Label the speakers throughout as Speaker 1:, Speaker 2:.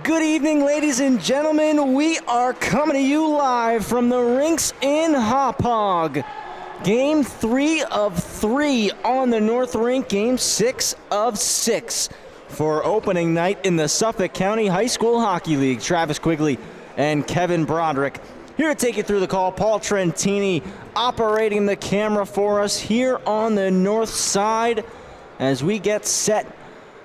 Speaker 1: Good evening, ladies and gentlemen. We are coming to you live from the rinks in Hauppauge. Game 3 of 3 on the North Rink. Game 6 of 6 for opening night in the Suffolk County High School Hockey League. Travis Quigley and Kevin Broderick here to take you through the call. Paul Trentini operating the camera for us here on the north side as we get set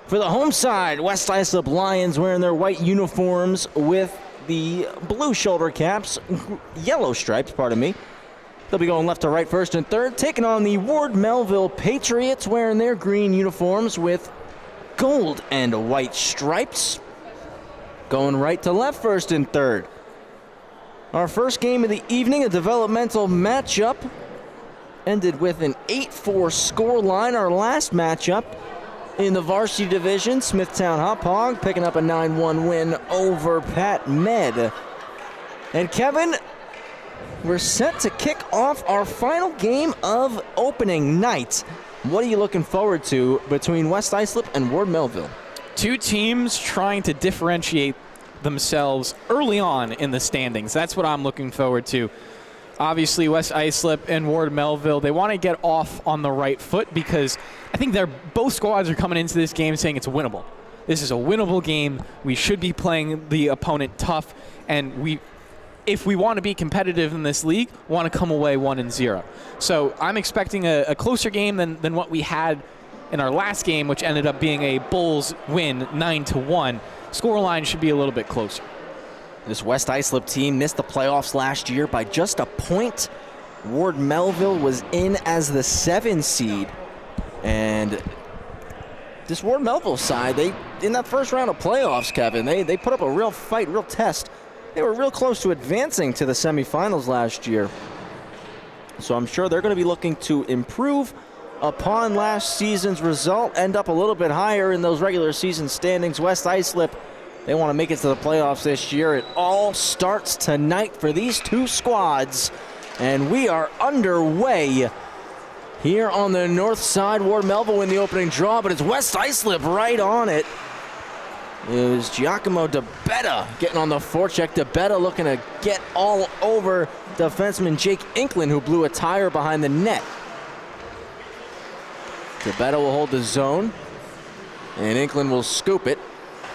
Speaker 1: for the home side. West Islip Lions wearing their white uniforms with the blue shoulder caps, yellow stripes, pardon me. They'll be going left to right, first and third, taking on the Ward Melville Patriots wearing their green uniforms with gold and white stripes. Going right to left, first and third. Our first game of the evening, a developmental matchup, ended with an 8-4 score line. Our last matchup in the varsity division, Smithtown Hauppauge picking up a 9-1 win over Pat Med. And Kevin, we're set to kick off our final game of opening night. What are you looking forward to between West Islip and Ward Melville?
Speaker 2: Two teams trying to differentiate themselves early on in the standings. That's what I'm looking forward to. Obviously, West Islip and Ward Melville, they want to get off on the right foot because I think both squads are coming into this game saying it's winnable. This is a winnable game. We should be playing the opponent tough, and if we want to be competitive in this league, want to come away 1-0. So I'm expecting a closer game than what we had in our last game, which ended up being a Bulls win 9-1. Scoreline should be a little bit closer.
Speaker 1: This West Islip team missed the playoffs last year by just a point. Ward Melville was in as the 7 seed. And this Ward Melville side, in that first round of playoffs, Kevin, they put up a real fight, real test. They were real close to advancing to the semifinals last year. So I'm sure they're going to be looking to improve upon last season's result, end up a little bit higher in those regular season standings. West Islip, they want to make it to the playoffs this year. It all starts tonight for these two squads, and we are underway here on the north side. Ward Melville in the opening draw, but it's West Islip right on it. It was Giacomo DeBetta getting on the forecheck. DeBetta looking to get all over defenseman Jake Inklin, who blew a tire behind the net. DeBetta will hold the zone, and Inklin will scoop it,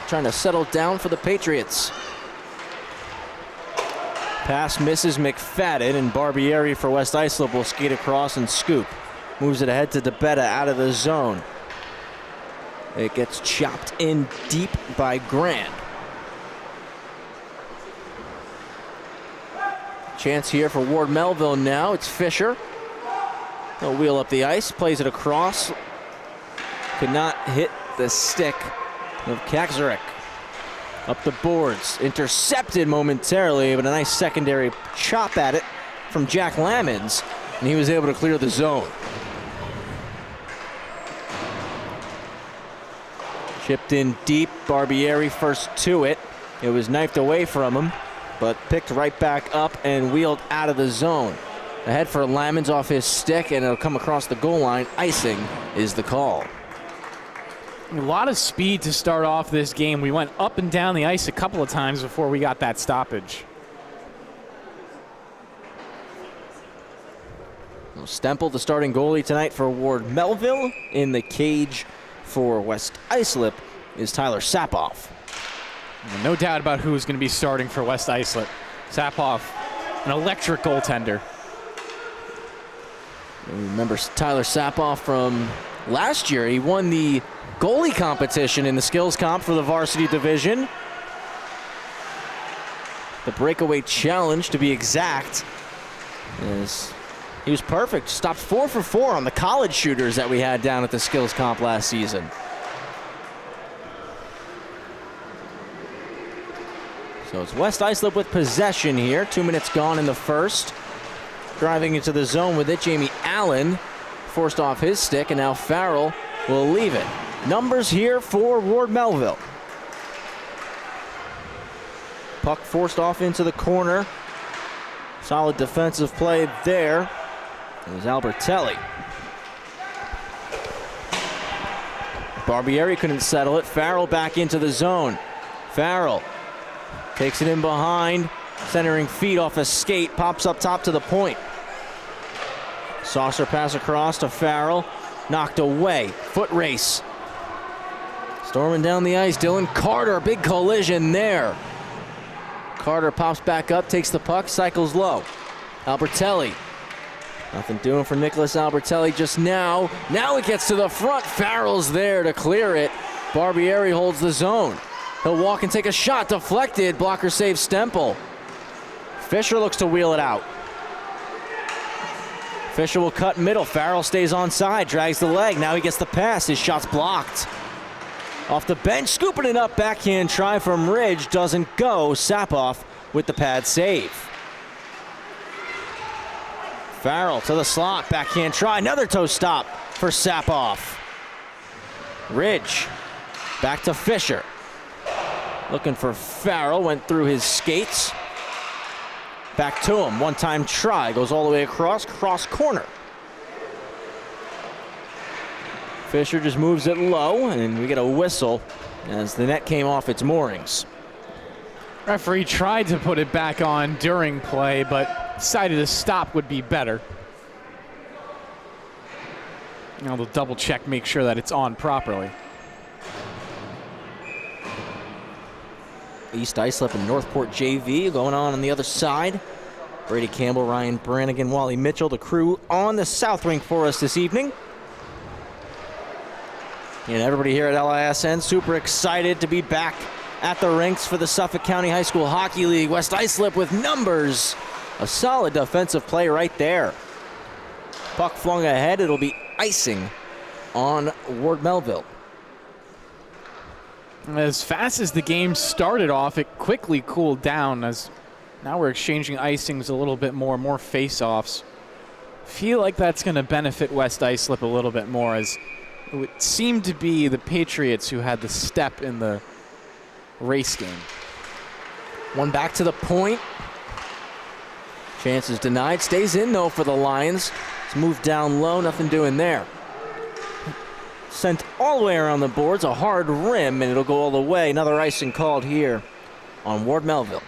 Speaker 1: trying to settle down for the Patriots. Pass misses McFadden, and Barbieri for West Islip will skate across and scoop. Moves it ahead to DeBetta out of the zone. It gets chopped in deep by Grand. Chance here for Ward Melville now. It's Fisher. He'll wheel up the ice, plays it across. Could not hit the stick of Kakzarek. Up the boards, intercepted momentarily, but a nice secondary chop at it from Jack Lammons, and he was able to clear the zone. Chipped in deep, Barbieri first to it. It was knifed away from him, but picked right back up and wheeled out of the zone. Ahead for Lammons off his stick, and it'll come across the goal line. Icing is the call.
Speaker 2: A lot of speed to start off this game. We went up and down the ice a couple of times before we got that stoppage.
Speaker 1: Stempel, the starting goalie tonight for Ward Melville. In the cage for West Islip is Tyler Sapoff.
Speaker 2: No doubt about who's going to be starting for West Islip. Sapoff, an electric goaltender.
Speaker 1: Remember Tyler Sapoff from last year. He won the goalie competition in the skills comp for the varsity division. The breakaway challenge, to be exact. He was perfect. Stopped 4 for 4 on the college shooters that we had down at the skills comp last season. So it's West Islip with possession here. 2 minutes gone in the first. Driving into the zone with it, Jamie Allen forced off his stick, and now Farrell will leave it. Numbers here for Ward Melville. Puck forced off into the corner. Solid defensive play there. It was Albertelli. Barbieri couldn't settle it. Farrell back into the zone. Farrell takes it in behind, centering feet off a skate, pops up top to the point. Saucer pass across to Farrell, knocked away, foot race. Storming down the ice, Dylan Carter, big collision there. Carter pops back up, takes the puck, cycles low. Albertelli, nothing doing for Nicholas Albertelli just now. Now it gets to the front, Farrell's there to clear it. Barbieri holds the zone. He'll walk and take a shot, deflected, blocker saves Stempel. Fisher looks to wheel it out. Fisher will cut middle, Farrell stays onside, drags the leg, now he gets the pass, his shot's blocked. Off the bench, scooping it up, backhand try from Ridge, doesn't go. Sapoff with the pad save. Farrell to the slot, backhand try, another toe stop for Sapoff. Ridge, back to Fisher. Looking for Farrell, went through his skates. Back to him, one-time try, goes all the way across, cross corner. Fisher just moves it low, and we get a whistle as the net came off its moorings.
Speaker 2: Referee tried to put it back on during play, but decided a stop would be better. Now they'll double check, make sure that it's on properly.
Speaker 1: East Islip and Northport JV going on the other side. Brady Campbell, Ryan Brannigan, Wally Mitchell, the crew on the South Rink for us this evening. And everybody here at LISN super excited to be back at the rinks for the Suffolk County High School Hockey League. West Islip with numbers. A solid defensive play right there. Puck flung ahead. It'll be icing on Ward Melville.
Speaker 2: As fast as the game started off, it quickly cooled down as now we're exchanging icings a little bit more face-offs. Feel like that's going to benefit West Islip a little bit more, as it would seem to be the Patriots who had the step in the race game.
Speaker 1: One back to the point. Chances denied. Stays in, though, for the Lions. It's moved down low. Nothing doing there. Sent all the way around the boards. A hard rim, and it'll go all the way. Another icing called here on Ward Melville.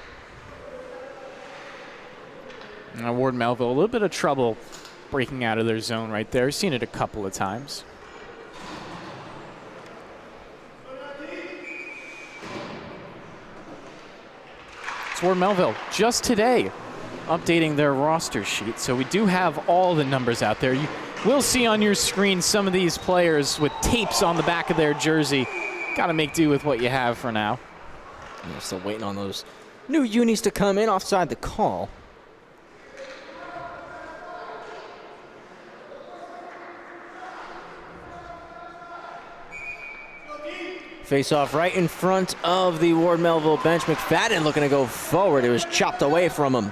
Speaker 2: Now Ward Melville, a little bit of trouble breaking out of their zone right there. Seen it a couple of times. It's Ward Melville just today updating their roster sheet, so we do have all the numbers out there. You will see on your screen some of these players with tapes on the back of their jersey. Got to make do with what you have for now.
Speaker 1: Yeah, still waiting on those new unis to come in offside the call. Face off right in front of the Ward Melville bench. McFadden looking to go forward. It was chopped away from him.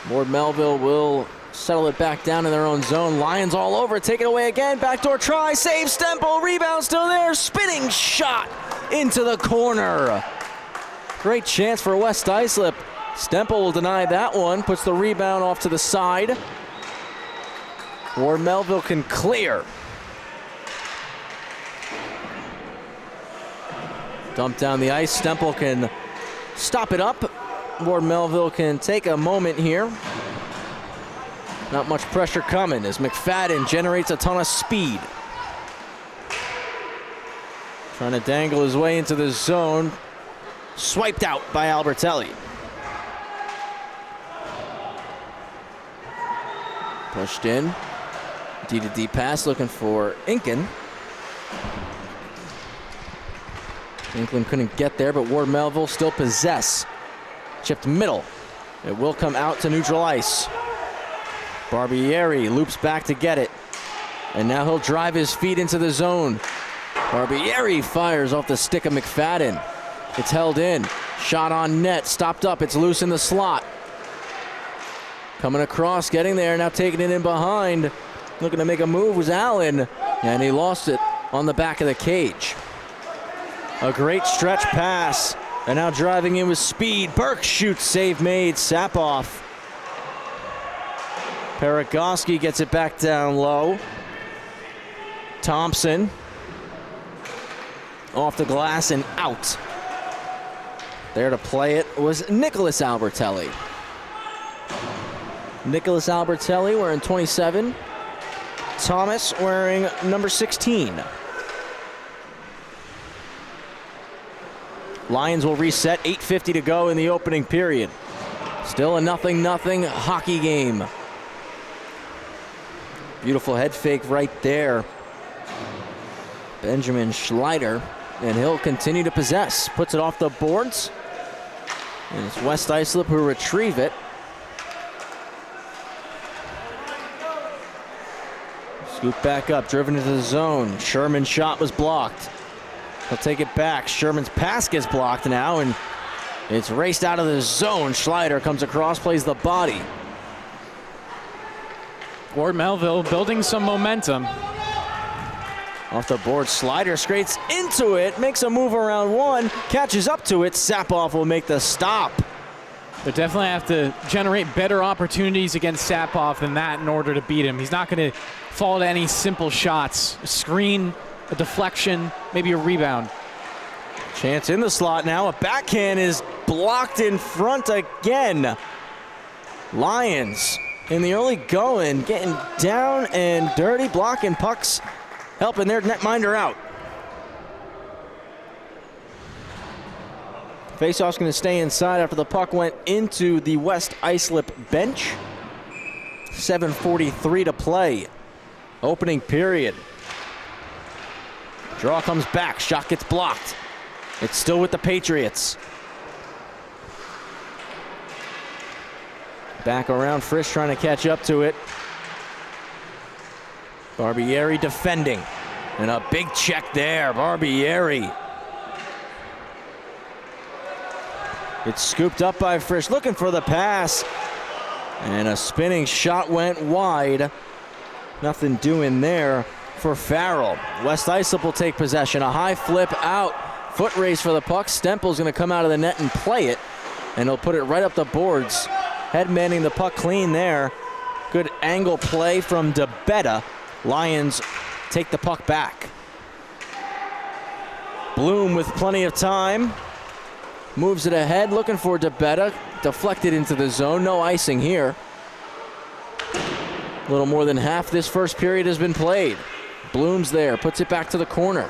Speaker 1: Ward Melville will settle it back down in their own zone. Lions all over. Take it away again. Backdoor try. Save Stempel. Rebound still there. Spinning shot into the corner. Great chance for West Islip. Stempel will deny that one. Puts the rebound off to the side. Ward Melville can clear. Dump down the ice. Stempel can stop it up. Ward Melville can take a moment here. Not much pressure coming as McFadden generates a ton of speed. Trying to dangle his way into the zone. Swiped out by Albertelli. Pushed in. D-to-D pass looking for Inken. Inkland couldn't get there, but Ward Melville still possess. Chipped middle. It will come out to neutral ice. Barbieri loops back to get it. And now he'll drive his feet into the zone. Barbieri fires off the stick of McFadden. It's held in. Shot on net. Stopped up. It's loose in the slot. Coming across, getting there. Now taking it in behind. Looking to make a move was Allen. And he lost it on the back of the cage. A great stretch pass. And now driving in with speed. Burke shoots, save made. Sapoff. Paragoski gets it back down low. Thompson. Off the glass and out. There to play it was Nicholas Albertelli. Nicholas Albertelli wearing 27. Thomas wearing number 16. Lions will reset, 8:50 to go in the opening period. Still a 0-0 hockey game. Beautiful head fake right there. Benjamin Schleider, and he'll continue to possess. Puts it off the boards. And it's West Islip who retrieve it. Scoop back up, driven into the zone. Sherman's shot was blocked. He'll take it back. Sherman's pass gets blocked now, and it's raced out of the zone. Schleider comes across, plays the body.
Speaker 2: Ward Melville building some momentum.
Speaker 1: Off the board, Schleider skates into it, makes a move around one, catches up to it. Sapoff will make the stop.
Speaker 2: They definitely have to generate better opportunities against Sapoff than that in order to beat him. He's not going to fall to any simple shots. A screen, a deflection, maybe a rebound.
Speaker 1: Chance in the slot now. A backhand is blocked in front again. Lions in the early going, getting down and dirty, blocking pucks, helping their netminder out. Faceoff's going to stay inside after the puck went into the West Islip bench. 7:43 to play. Opening period. Draw comes back. Shot gets blocked. It's still with the Patriots. Back around. Frisch trying to catch up to it. Barbieri defending. And a big check there. Barbieri. It's scooped up by Frisch, looking for the pass. And a spinning shot went wide. Nothing doing there for Farrell. West Islip will take possession. A high flip out. Foot race for the puck. Stempel's going to come out of the net and play it. And he'll put it right up the boards. Head manning the puck clean there. Good angle play from DeBetta. Lions take the puck back. Bloom with plenty of time. Moves it ahead, looking for DeBetta. Deflected into the zone. No icing here. A little more than half this first period has been played. Bloom's there, puts it back to the corner.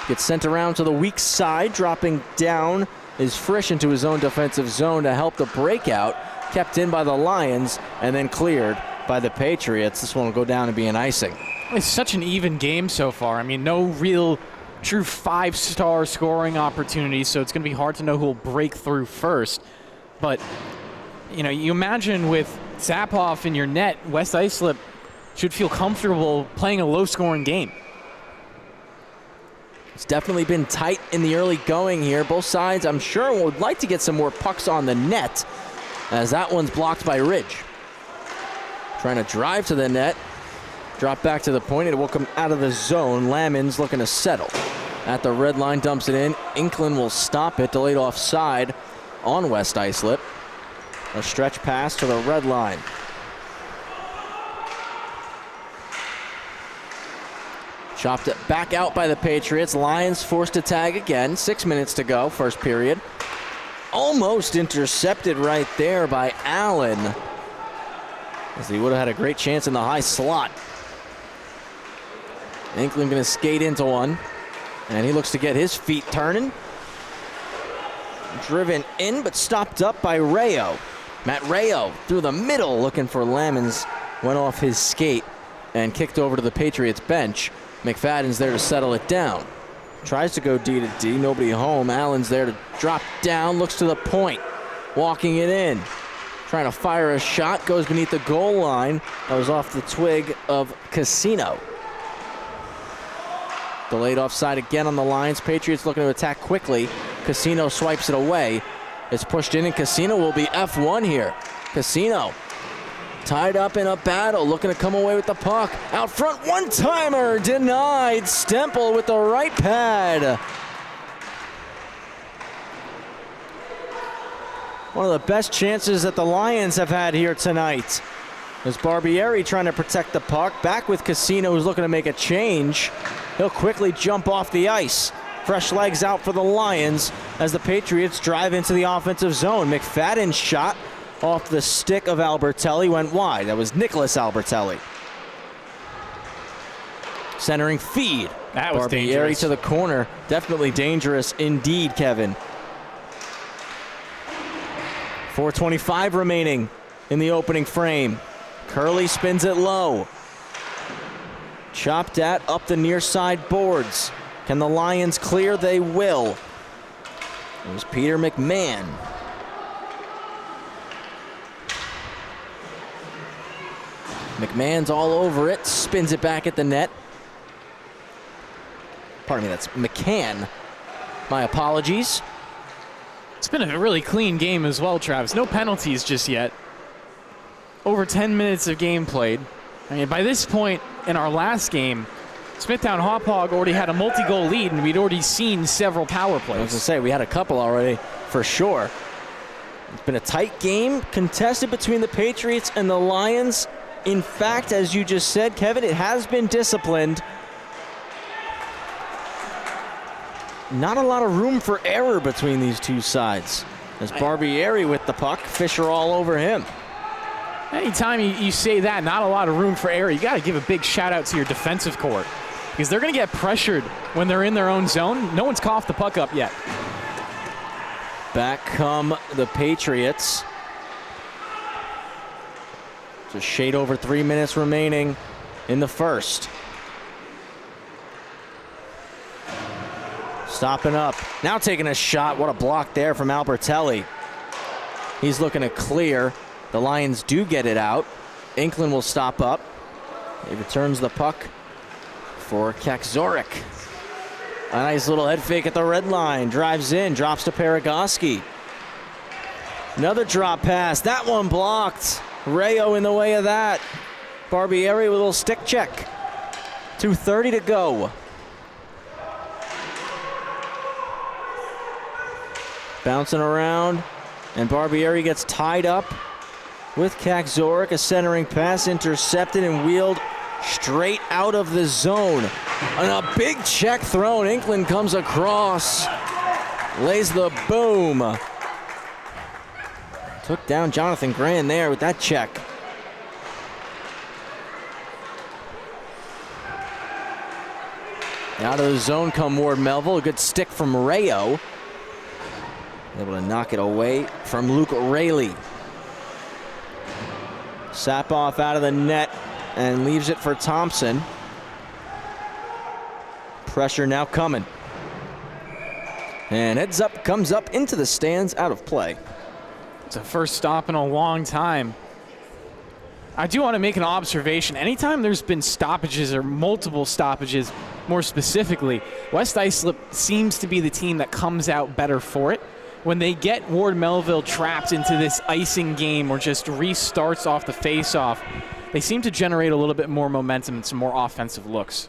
Speaker 1: Gets sent around to the weak side. Dropping down is Frisch into his own defensive zone to help the breakout. Kept in by the Lions and then cleared by the Patriots. This one will go down and be an icing.
Speaker 2: It's such an even game so far. I mean, no real true five-star scoring opportunities, so it's going to be hard to know who will break through first. But, you know, you imagine with Sapoff in your net, West Islip should feel comfortable playing a low-scoring game.
Speaker 1: It's definitely been tight in the early going here. Both sides, I'm sure, would like to get some more pucks on the net, as that one's blocked by Ridge. Trying to drive to the net. Drop back to the point. It will come out of the zone. Lammons looking to settle. At the red line, dumps it in. Inklin will stop it. Delayed offside on West Islip. A stretch pass to the red line. Chopped it back out by the Patriots. Lions forced to tag again. 6 minutes to go, first period. Almost intercepted right there by Allen, as he would have had a great chance in the high slot. Inklin going to skate into one, and he looks to get his feet turning. Driven in, but stopped up by Rayo. Matt Rayo through the middle, looking for Lammons. Went off his skate and kicked over to the Patriots bench. McFadden's there to settle it down. Tries to go D to D, nobody home. Allen's there to drop down, looks to the point. Walking it in. Trying to fire a shot, goes beneath the goal line. That was off the twig of Casino. Delayed offside again on the Lions. Patriots looking to attack quickly. Casino swipes it away. It's pushed in, and Casino will be F1 here. Casino tied up in a battle, looking to come away with the puck. Out front, one-timer denied. Stempel with the right pad. One of the best chances that the Lions have had here tonight. There's Barbieri trying to protect the puck. Back with Casino, who's looking to make a change. He'll quickly jump off the ice. Fresh legs out for the Lions as the Patriots drive into the offensive zone. McFadden's shot off the stick of Albertelli went wide. That was Nicholas Albertelli. Centering feed.
Speaker 2: That was
Speaker 1: Barbieri
Speaker 2: dangerous.
Speaker 1: to the corner. Definitely dangerous indeed, Kevin. 4:25 remaining in the opening frame. Curley spins it low. Chopped at up the near side boards. Can the Lions clear? They will. There's Peter McMahon. McMahon's all over it. Spins it back at the net. Pardon me, that's McCann. My apologies.
Speaker 2: It's been a really clean game as well, Travis. No penalties just yet. Over 10 minutes of game played. I mean, by this point in our last game, Smithtown Hauppauge already had a multi-goal lead, and we'd already seen several power plays.
Speaker 1: I was going to say, we had a couple already, for sure. It's been a tight game, contested between the Patriots and the Lions. In fact, as you just said, Kevin, it has been disciplined. Not a lot of room for error between these two sides. As Barbieri with the puck, Fisher all over him.
Speaker 2: Anytime you say that, not a lot of room for error, you got to give a big shout out to your defensive corps, because they're going to get pressured when they're in their own zone. No one's coughed the puck up yet.
Speaker 1: Back come the Patriots. Just shade over 3 minutes remaining in the first. Stopping up. Now taking a shot. What a block there from Albertelli. He's looking to clear. The Lions do get it out. Inklin will stop up. He returns the puck for Kakzorek. A nice little head fake at the red line. Drives in, drops to Paragoski. Another drop pass. That one blocked. Rayo in the way of that. Barbieri with a little stick check. 2:30 to go. Bouncing around, and Barbieri gets tied up with Kakzorek. A centering pass intercepted and wheeled straight out of the zone. And a big check thrown. Inklin comes across, lays the boom. Took down Jonathan Grand there with that check. Out of the zone come Ward Melville. A good stick from Rayo. Able to knock it away from Luke Rayleigh. Sapoff out of the net and leaves it for Thompson. Pressure now coming. And heads up, comes up into the stands, out of play.
Speaker 2: It's a first stop in a long time. I do want to make an observation. Anytime there's been stoppages or multiple stoppages, more specifically, West Islip seems to be the team that comes out better for it. When they get Ward Melville trapped into this icing game or just restarts off the face-off, they seem to generate a little bit more momentum and some more offensive looks.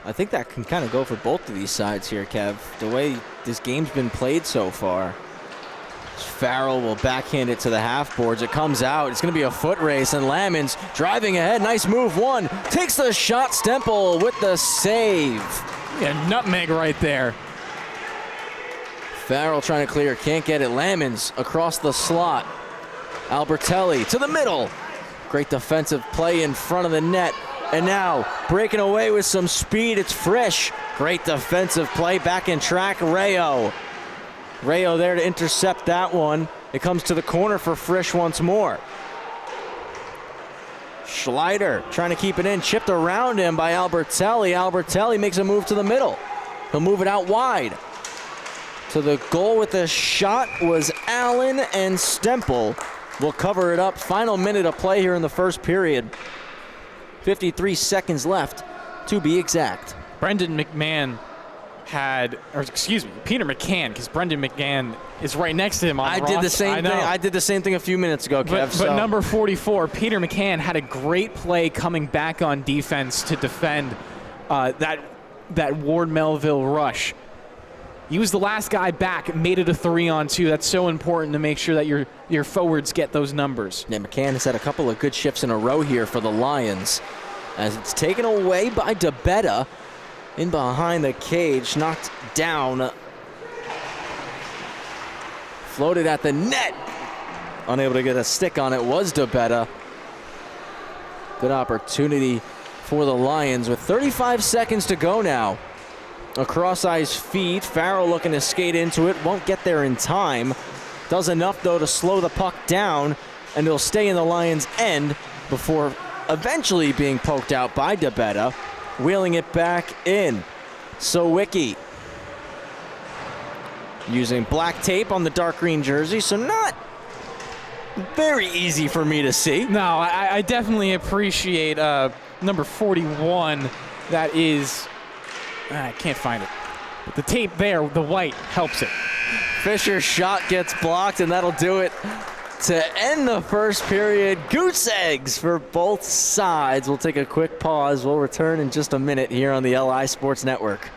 Speaker 1: I think that can kind of go for both of these sides here, Kev. The way this game's been played so far. Farrell will backhand it to the half boards. It comes out. It's going to be a foot race, and Lammons driving ahead. Nice move. One takes the shot. Stempel with the save.
Speaker 2: Yeah, nutmeg right there.
Speaker 1: Farrell trying to clear. Can't get it. Lammons across the slot. Albertelli to the middle. Great defensive play in front of the net. And now breaking away with some speed. It's Frisch. Great defensive play. Back in track. Rayo there to intercept that one. It comes to the corner for Frisch once more. Schleider trying to keep it in. Chipped around him by Albertelli. Albertelli makes a move to the middle. He'll move it out wide. To the goal with the shot was Allen, and Stempel will cover it up. Final minute of play here in the first period. 53 seconds left to be exact.
Speaker 2: Brendan McMahon Peter McCann, because Brendan McGann is right next to him on the roster.
Speaker 1: I did the same thing a few minutes ago, Kev.
Speaker 2: But number 44, Peter McCann, had a great play coming back on defense to defend that Ward Melville rush. He was the last guy back, made it a 3-on-2. That's so important to make sure that your forwards get those numbers.
Speaker 1: Yeah, McCann has had a couple of good shifts in a row here for the Lions, as it's taken away by DeBetta in behind the cage, knocked down, floated at the net. Unable to get a stick on it was DeBetta. Good opportunity for the Lions with 35 seconds to go now. A cross-ice feed. Farrell looking to skate into it. Won't get there in time. Does enough, though, to slow the puck down, and it'll stay in the Lions' end before eventually being poked out by DeBetta, wheeling it back in. Sawicki using black tape on the dark green jersey, so not very easy for me to see.
Speaker 2: No, I definitely appreciate number 41. That is, I can't find it. But the tape there, the white, helps it.
Speaker 1: Fisher's shot gets blocked, and that'll do it to end the first period. Goose eggs for both sides. We'll take a quick pause. We'll return in just a minute here on the LI Sports Network.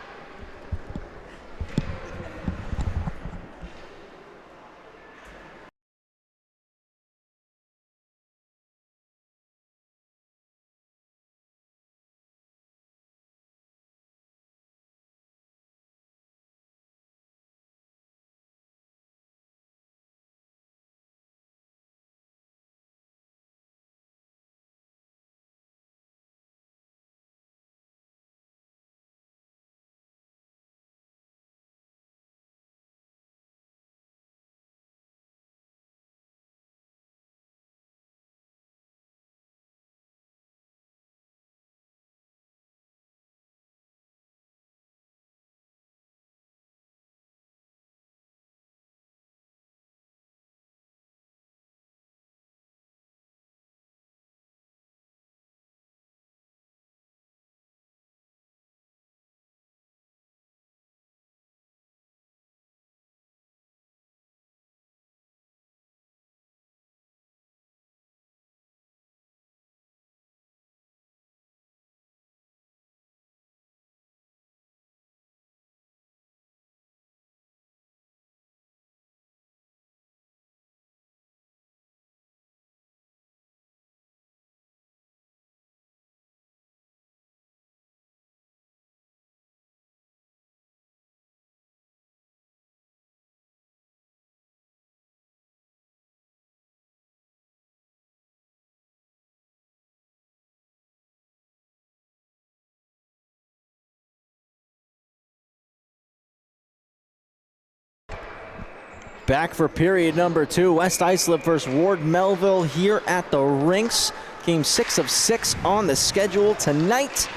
Speaker 1: Back for period number 2. West Islip versus Ward Melville here at the rinks. Game 6 of 6 on the schedule tonight.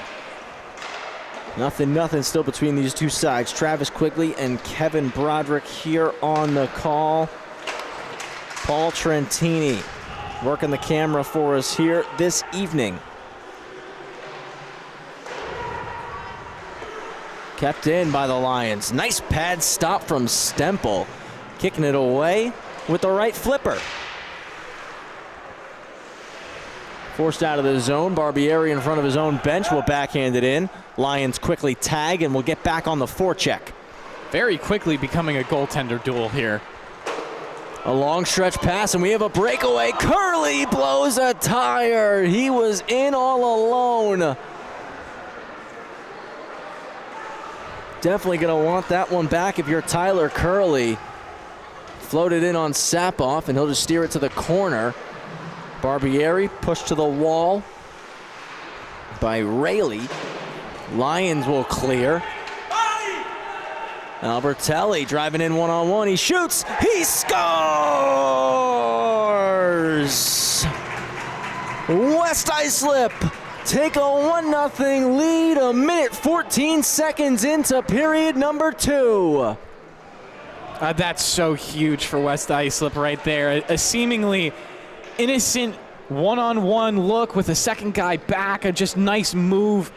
Speaker 1: Nothing still between these two sides. Travis Quigley and Kevin Broderick here on the call. Paul Trentini working the camera for us here this evening. Kept in by the Lions. Nice pad stop from Stemple. Kicking it away with the right flipper. Forced out of the zone. Barbieri in front of his own bench will backhand it in. Lions quickly tag and will get back on the forecheck.
Speaker 2: Very quickly becoming a goaltender duel here.
Speaker 1: A long stretch pass, and we have a breakaway. Curley blows a tire. He was in all alone. Definitely going to want that one back if you're Tyler Curley. Floated in on Sapoff, and he'll just steer it to the corner. Barbieri pushed to the wall by Rayleigh. Lions will clear. Albertelli driving in one-on-one. He shoots. He scores! West Islip take a 1-0 lead a minute 14 seconds into period number 2.
Speaker 2: That's so huge for West Islip right there. A seemingly innocent one-on-one look with a second guy back. A just nice move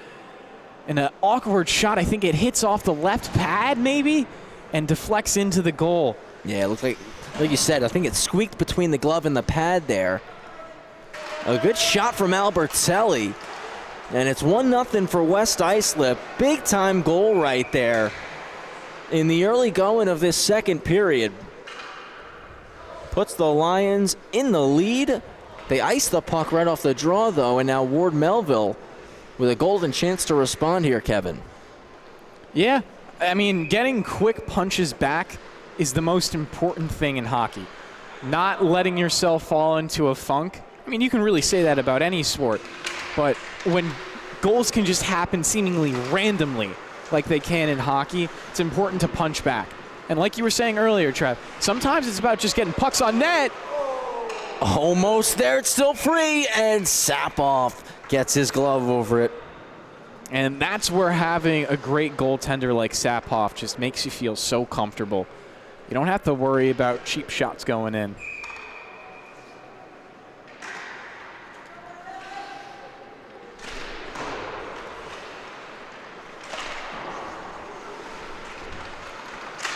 Speaker 2: and an awkward shot. I think it hits off the left pad maybe and deflects into the goal.
Speaker 1: Yeah, it looks like you said, I think it squeaked between the glove and the pad there. A good shot from Albertelli. And it's 1-0 for West Islip. Big time goal right there. in the early going of this second period. Puts the Lions in the lead. They ice the puck right off the draw, though, and now Ward Melville with a golden chance to respond here, Kevin.
Speaker 2: Yeah, I mean, getting quick punches back is the most important thing in hockey. Not letting yourself fall into a funk. I mean, you can really say that about any sport, but when goals can just happen seemingly randomly, like they can in hockey, it's important to punch back. And like you were saying earlier, Trev, sometimes it's about just getting pucks on net.
Speaker 1: Almost there, it's still free, and Sapoff gets his glove over it.
Speaker 2: And that's where having a great goaltender like Sapoff just makes you feel so comfortable. You don't have to worry about cheap shots going in.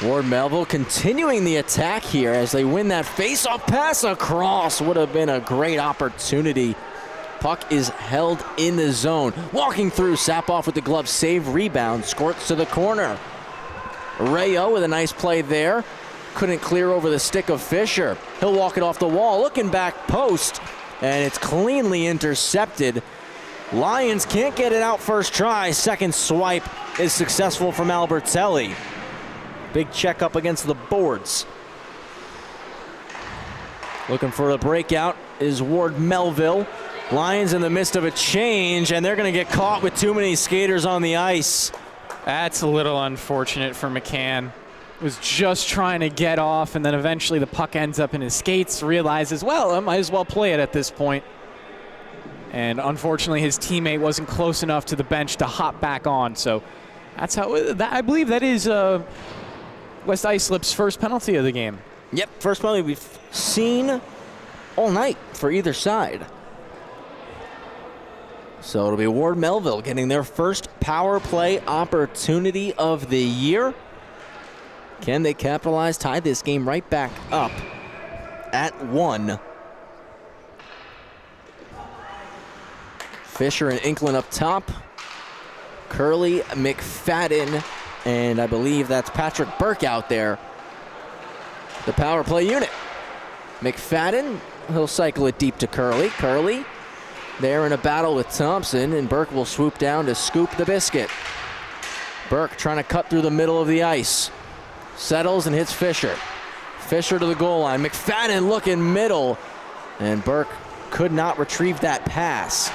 Speaker 1: Ward Melville continuing the attack here as they win that face-off pass across. Would have been a great opportunity. Puck is held in the zone. Walking through, Sapoff with the glove save, rebound, squirts to the corner. Rayo with a nice play there. Couldn't clear over the stick of Fisher. He'll walk it off the wall, looking back post, and it's cleanly intercepted. Lions can't get it out first try. Second swipe is successful from Albertelli. Big check up against the boards. Looking for the breakout is Ward Melville. Lions in the midst of a change, and they're going to get caught with too many skaters on the ice.
Speaker 2: That's a little unfortunate for McCann. Was just trying to get off, and then eventually the puck ends up in his skates, realizes, well, I might as well play it at this point. And unfortunately, his teammate wasn't close enough to the bench to hop back on. So that's how, I believe that is West Islip's first penalty of the game.
Speaker 1: Yep, first penalty we've seen all night for either side. So it'll be Ward Melville getting their first power play opportunity of the year. Can they capitalize, tie this game right back up at 1? Fisher and Inklin up top. Curley, McFadden, and I believe that's Patrick Burke out there. The power play unit. McFadden, he'll cycle it deep to Curley. Curley there in a battle with Thompson, and Burke will swoop down to scoop the biscuit. Burke trying to cut through the middle of the ice. Settles and hits Fisher. Fisher to the goal line. McFadden looking middle, and Burke could not retrieve that pass.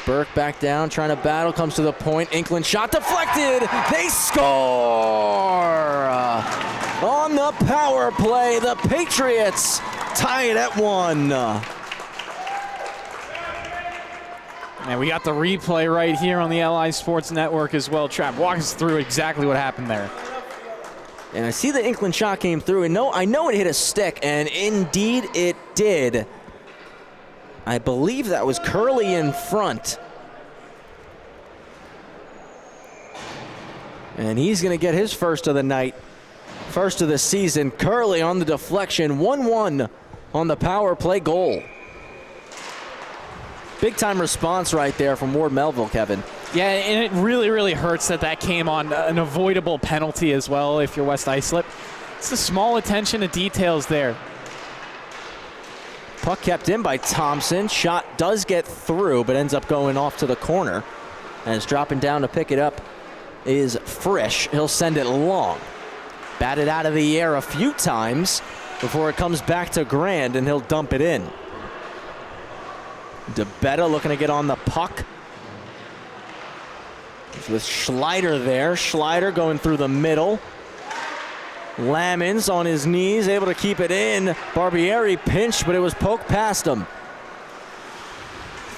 Speaker 1: Burke back down, trying to battle, comes to the point. Inklin shot deflected. They score! On the power play, the Patriots tie it at 1.
Speaker 2: And we got the replay right here on the LI Sports Network as well. Trav, walk us through exactly what happened there.
Speaker 1: And I see the Inklin shot came through, and I know it hit a stick, and indeed it did. I believe that was Curley in front. And he's going to get his first of the night, first of the season. Curley on the deflection, 1-1 on the power play goal. Big time response right there from Ward Melville, Kevin.
Speaker 2: Yeah, and it really, really hurts that came on an avoidable penalty as well if you're West Islip. It's the small attention to details there.
Speaker 1: Puck kept in by Thompson. Shot does get through, but ends up going off to the corner. As dropping down to pick it up is Frisch. He'll send it long. Batted out of the air a few times before it comes back to Grand, and he'll dump it in. DeBetta looking to get on the puck. With Schleider there. Schleider going through the middle. Lamons on his knees, able to keep it in. Barbieri pinched, but it was poked past him.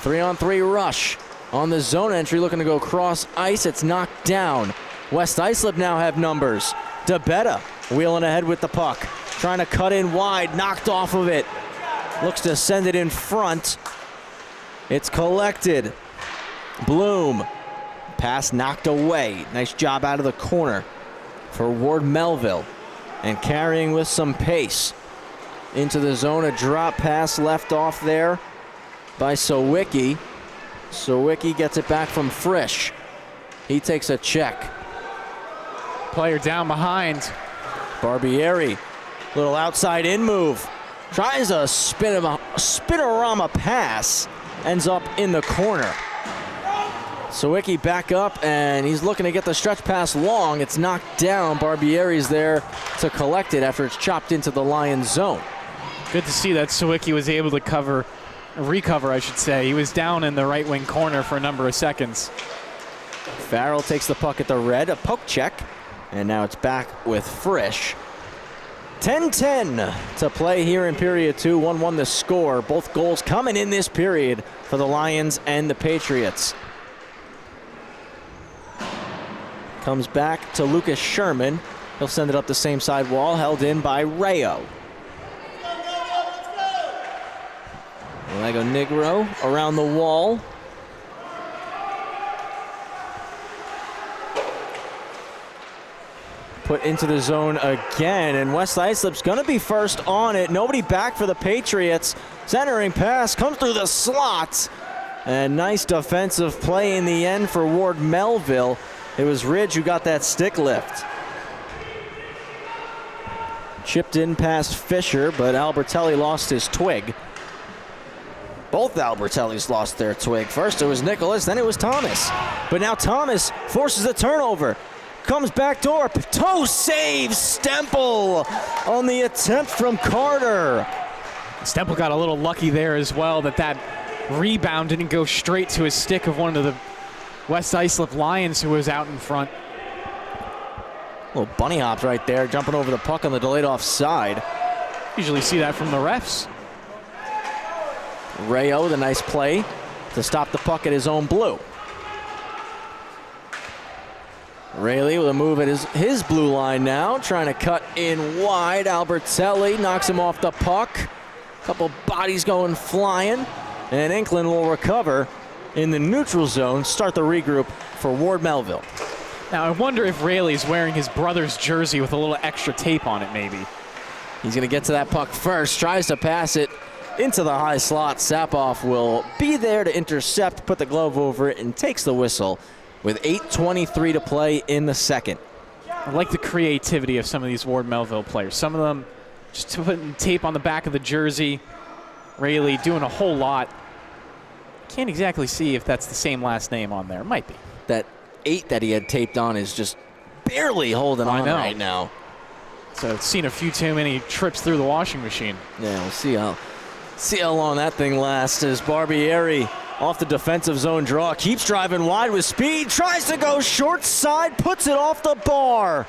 Speaker 1: 3-on-3 rush on the zone entry, looking to go cross ice. It's knocked down. West Islip now have numbers. DeBetta wheeling ahead with the puck. Trying to cut in wide, knocked off of it. Looks to send it in front. It's collected. Bloom. Pass knocked away. Nice job out of the corner for Ward Melville. And carrying with some pace into the zone. A drop pass left off there by Sawicki. Sawicki gets it back from Frisch. He takes a check.
Speaker 2: Player down behind.
Speaker 1: Barbieri, little outside in move. Tries a spinorama pass. Ends up in the corner. Sawicki back up, and he's looking to get the stretch pass long. It's knocked down. Barbieri's there to collect it after it's chopped into the Lions zone.
Speaker 2: Good to see that Sawicki was able to recover, I should say. He was down in the right wing corner for a number of seconds.
Speaker 1: Farrell takes the puck at the red, a poke check, and now it's back with Frisch. 10-10 to play here in period 2. 1-1 the score. Both goals coming in this period for the Lions and the Patriots. Comes back to Lucas Sherman. He'll send it up the same side wall, held in by Rayo. Lego Negro around the wall. Put into the zone again, and West Islip's gonna be first on it. Nobody back for the Patriots. Centering pass comes through the slot. And nice defensive play in the end for Ward Melville. It was Ridge who got that stick lift. Chipped in past Fisher, but Albertelli lost his twig. Both Albertellis lost their twig. First it was Nicholas, then it was Thomas. But now Thomas forces a turnover. Comes back door, toe saves Stemple on the attempt from Carter.
Speaker 2: Stemple got a little lucky there as well that rebound didn't go straight to his stick of one of the West Islip Lions who was out in front.
Speaker 1: Little bunny hops right there, jumping over the puck on the delayed offside.
Speaker 2: Usually see that from the refs.
Speaker 1: Rayo, the nice play to stop the puck at his own blue. Rayleigh with a move at his blue line now, trying to cut in wide. Albertelli knocks him off the puck. Couple bodies going flying, and Inclin will recover in the neutral zone, start the regroup for Ward Melville.
Speaker 2: Now I wonder if Rayleigh's wearing his brother's jersey with a little extra tape on it maybe.
Speaker 1: He's gonna get to that puck first, tries to pass it into the high slot. Sapoff will be there to intercept, put the glove over it, and takes the whistle with 8:23 to play in the second.
Speaker 2: I like the creativity of some of these Ward Melville players. Some of them just putting tape on the back of the jersey. Rayleigh doing a whole lot. Can't exactly see if that's the same last name on there. Might be.
Speaker 1: That 8 that he had taped on is just barely holding on right now.
Speaker 2: So it's seen a few too many trips through the washing machine.
Speaker 1: Yeah, we'll see how long that thing lasts as Barbieri off the defensive zone draw, keeps driving wide with speed, tries to go short side, puts it off the bar.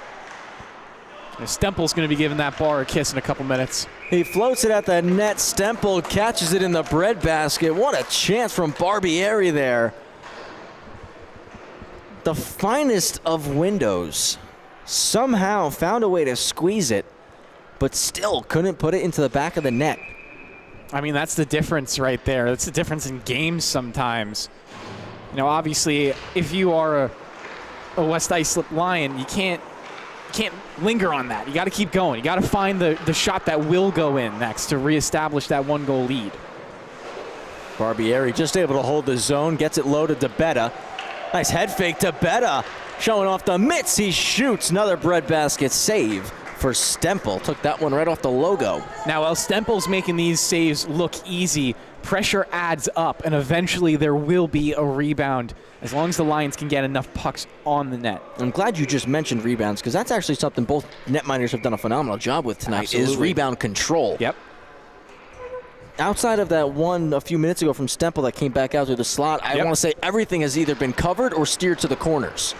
Speaker 2: Stemple's going to be giving that bar a kiss in a couple minutes.
Speaker 1: He floats it at the net. Stemple catches it in the breadbasket. What a chance from Barbieri there. The finest of windows somehow found a way to squeeze it, but still couldn't put it into the back of the net.
Speaker 2: I mean, that's the difference right there. That's the difference in games sometimes. You know, obviously, if you are a West Islip Lion, you can't linger on that. You got to keep going. You got to find the shot that will go in next to reestablish that 1-goal lead.
Speaker 1: Barbieri just able to hold the zone, gets it low to DeBetta. Nice head fake to Betta, showing off the mitts. He shoots another breadbasket save for Stemple. Took that one right off the logo.
Speaker 2: Now, while Stemple's making these saves look easy, pressure adds up, and eventually there will be a rebound as long as the Lions can get enough pucks on the net.
Speaker 1: I'm glad you just mentioned rebounds, because that's actually something both netminders have done a phenomenal job with tonight.
Speaker 2: Absolutely.
Speaker 1: Is rebound control.
Speaker 2: Yep.
Speaker 1: Outside of that one a few minutes ago from Stemple that came back out through the slot, I want to say everything has either been covered or steered to the corners,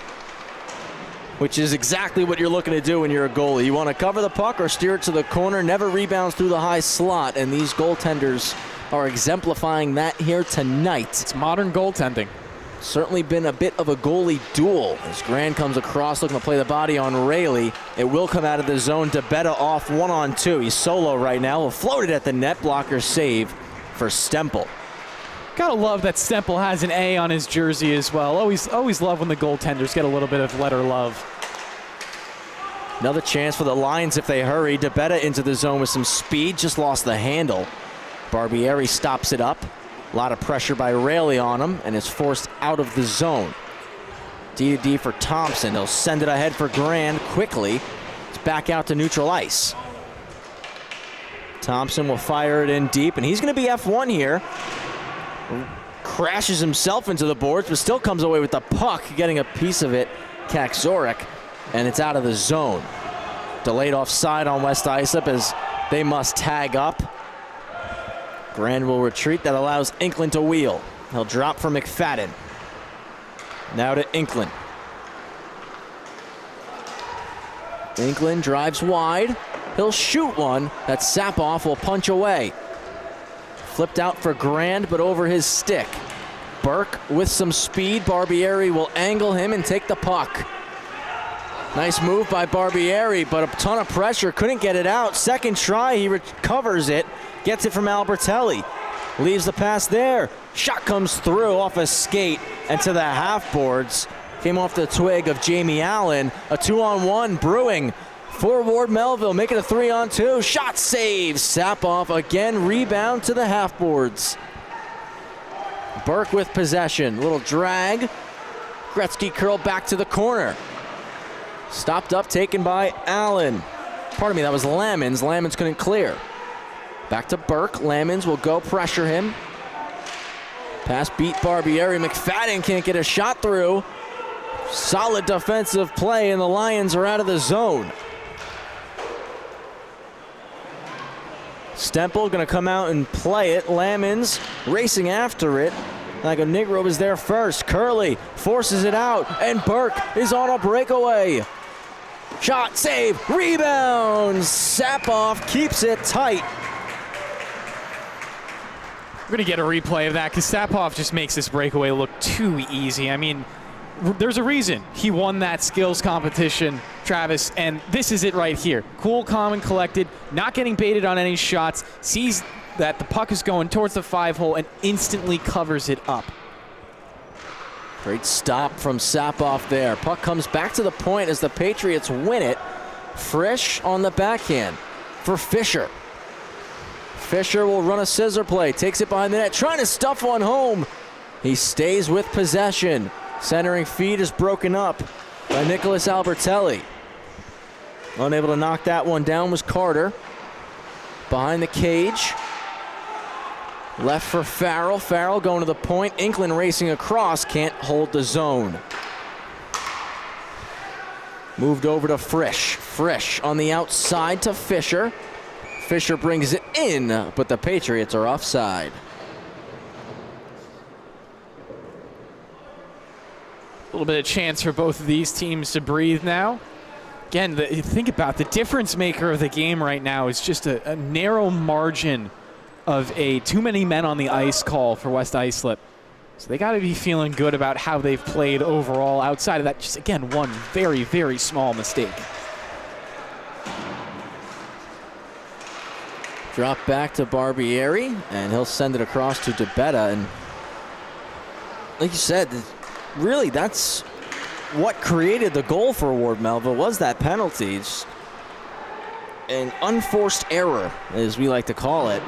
Speaker 1: which is exactly what you're looking to do when you're a goalie. You want to cover the puck or steer it to the corner, never rebounds through the high slot, and these goaltenders are exemplifying that here tonight.
Speaker 2: It's modern goaltending.
Speaker 1: Certainly been a bit of a goalie duel as Grand comes across looking to play the body on Rayleigh. It will come out of the zone. DeBetta off 1-on-2. He's solo right now. Will float it at the net. Blocker save for Stemple.
Speaker 2: Gotta love that Stemple has an A on his jersey as well. Always love when the goaltenders get a little bit of letter love.
Speaker 1: Another chance for the Lions if they hurry. DeBetta into the zone with some speed. Just lost the handle. Barbieri stops it up. A lot of pressure by Rayleigh on him and is forced out of the zone. D to D for Thompson. He'll send it ahead for Grand quickly. It's back out to neutral ice. Thompson will fire it in deep, and he's going to be F1 here. Crashes himself into the boards, but still comes away with the puck, getting a piece of it, Kakzorek, and it's out of the zone. Delayed offside on West Islip as they must tag up. Grand will retreat. That allows Inkland to wheel. He'll drop for McFadden. Now to Inkland. Inkland drives wide. He'll shoot one that Sapoff will punch away. Flipped out for Grand, but over his stick. Burke with some speed. Barbieri will angle him and take the puck. Nice move by Barbieri, but a ton of pressure. Couldn't get it out. Second try, he recovers it. Gets it from Albertelli. Leaves the pass there. Shot comes through off a skate and to the half boards. Came off the twig of Jamie Allen. A 2-on-1 brewing for Ward Melville. Make it a 3-on-2. Shot save. Sapoff again. Rebound to the half boards. Burke with possession. Little drag. Gretzky curl back to the corner. Stopped up, taken by Allen. Pardon me, that was Lammons. Lammons couldn't clear. Back to Burke. Lammons will go pressure him. Pass beat Barbieri. McFadden can't get a shot through. Solid defensive play, and the Lions are out of the zone. Stemple gonna come out and play it. Lammons racing after it. Negro is there first. Curley forces it out, and Burke is on a breakaway. Shot, save, rebound. Sapoff keeps it tight.
Speaker 2: We're going to get a replay of that because Sapoff just makes this breakaway look too easy. I mean, there's a reason he won that skills competition, Travis, and this is it right here. Cool, calm, and collected, not getting baited on any shots, sees that the puck is going towards the 5-hole and instantly covers it up.
Speaker 1: Great stop from Sapoff there. Puck comes back to the point as the Patriots win it. Frisch on the backhand for Fisher. Fisher will run a scissor play, takes it behind the net, trying to stuff one home. He stays with possession. Centering feed is broken up by Nicholas Albertelli. Unable to knock that one down was Carter. Behind the cage. Left for Farrell. Farrell going to the point. Inkland racing across. Can't hold the zone. Moved over to Frisch. Frisch on the outside to Fisher. Fisher brings it in, but the Patriots are offside.
Speaker 2: A little bit of chance for both of these teams to breathe now. Again, think about the difference maker of the game right now is just a narrow margin of a too many men on the ice call for West Islip. So they got to be feeling good about how they've played overall outside of that, just again, one very, very small mistake.
Speaker 1: Drop back to Barbieri, and he'll send it across to DeBetta. And like you said, really that's what created the goal for Ward Melville, was that penalty. It's an unforced error, as we like to call it.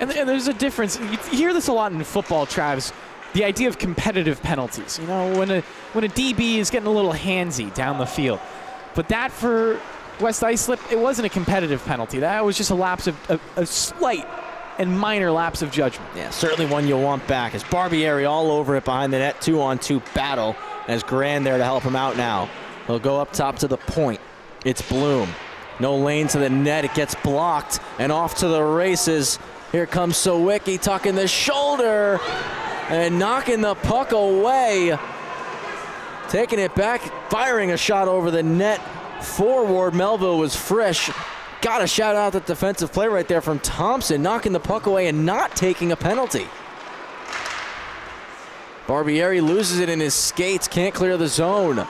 Speaker 2: And there's a difference. You hear this a lot in football, Travis. The idea of competitive penalties. You know, when a DB is getting a little handsy down the field. But that for West Islip, it wasn't a competitive penalty. That was just a lapse of a slight and minor lapse of judgment.
Speaker 1: Yeah, certainly one you'll want back. As Barbieri all over it behind the net, 2-on-2 battle. As Grand there to help him out now. He'll go up top to the point. It's Bloom. No lane to the net. It gets blocked and off to the races. Here comes Sawicki tucking the shoulder and knocking the puck away. Taking it back, firing a shot over the net. Forward Melville was Frisch. Got to shout out the defensive play right there from Thompson, knocking the puck away and not taking a penalty. Barbieri loses it in his skates, can't clear the zone.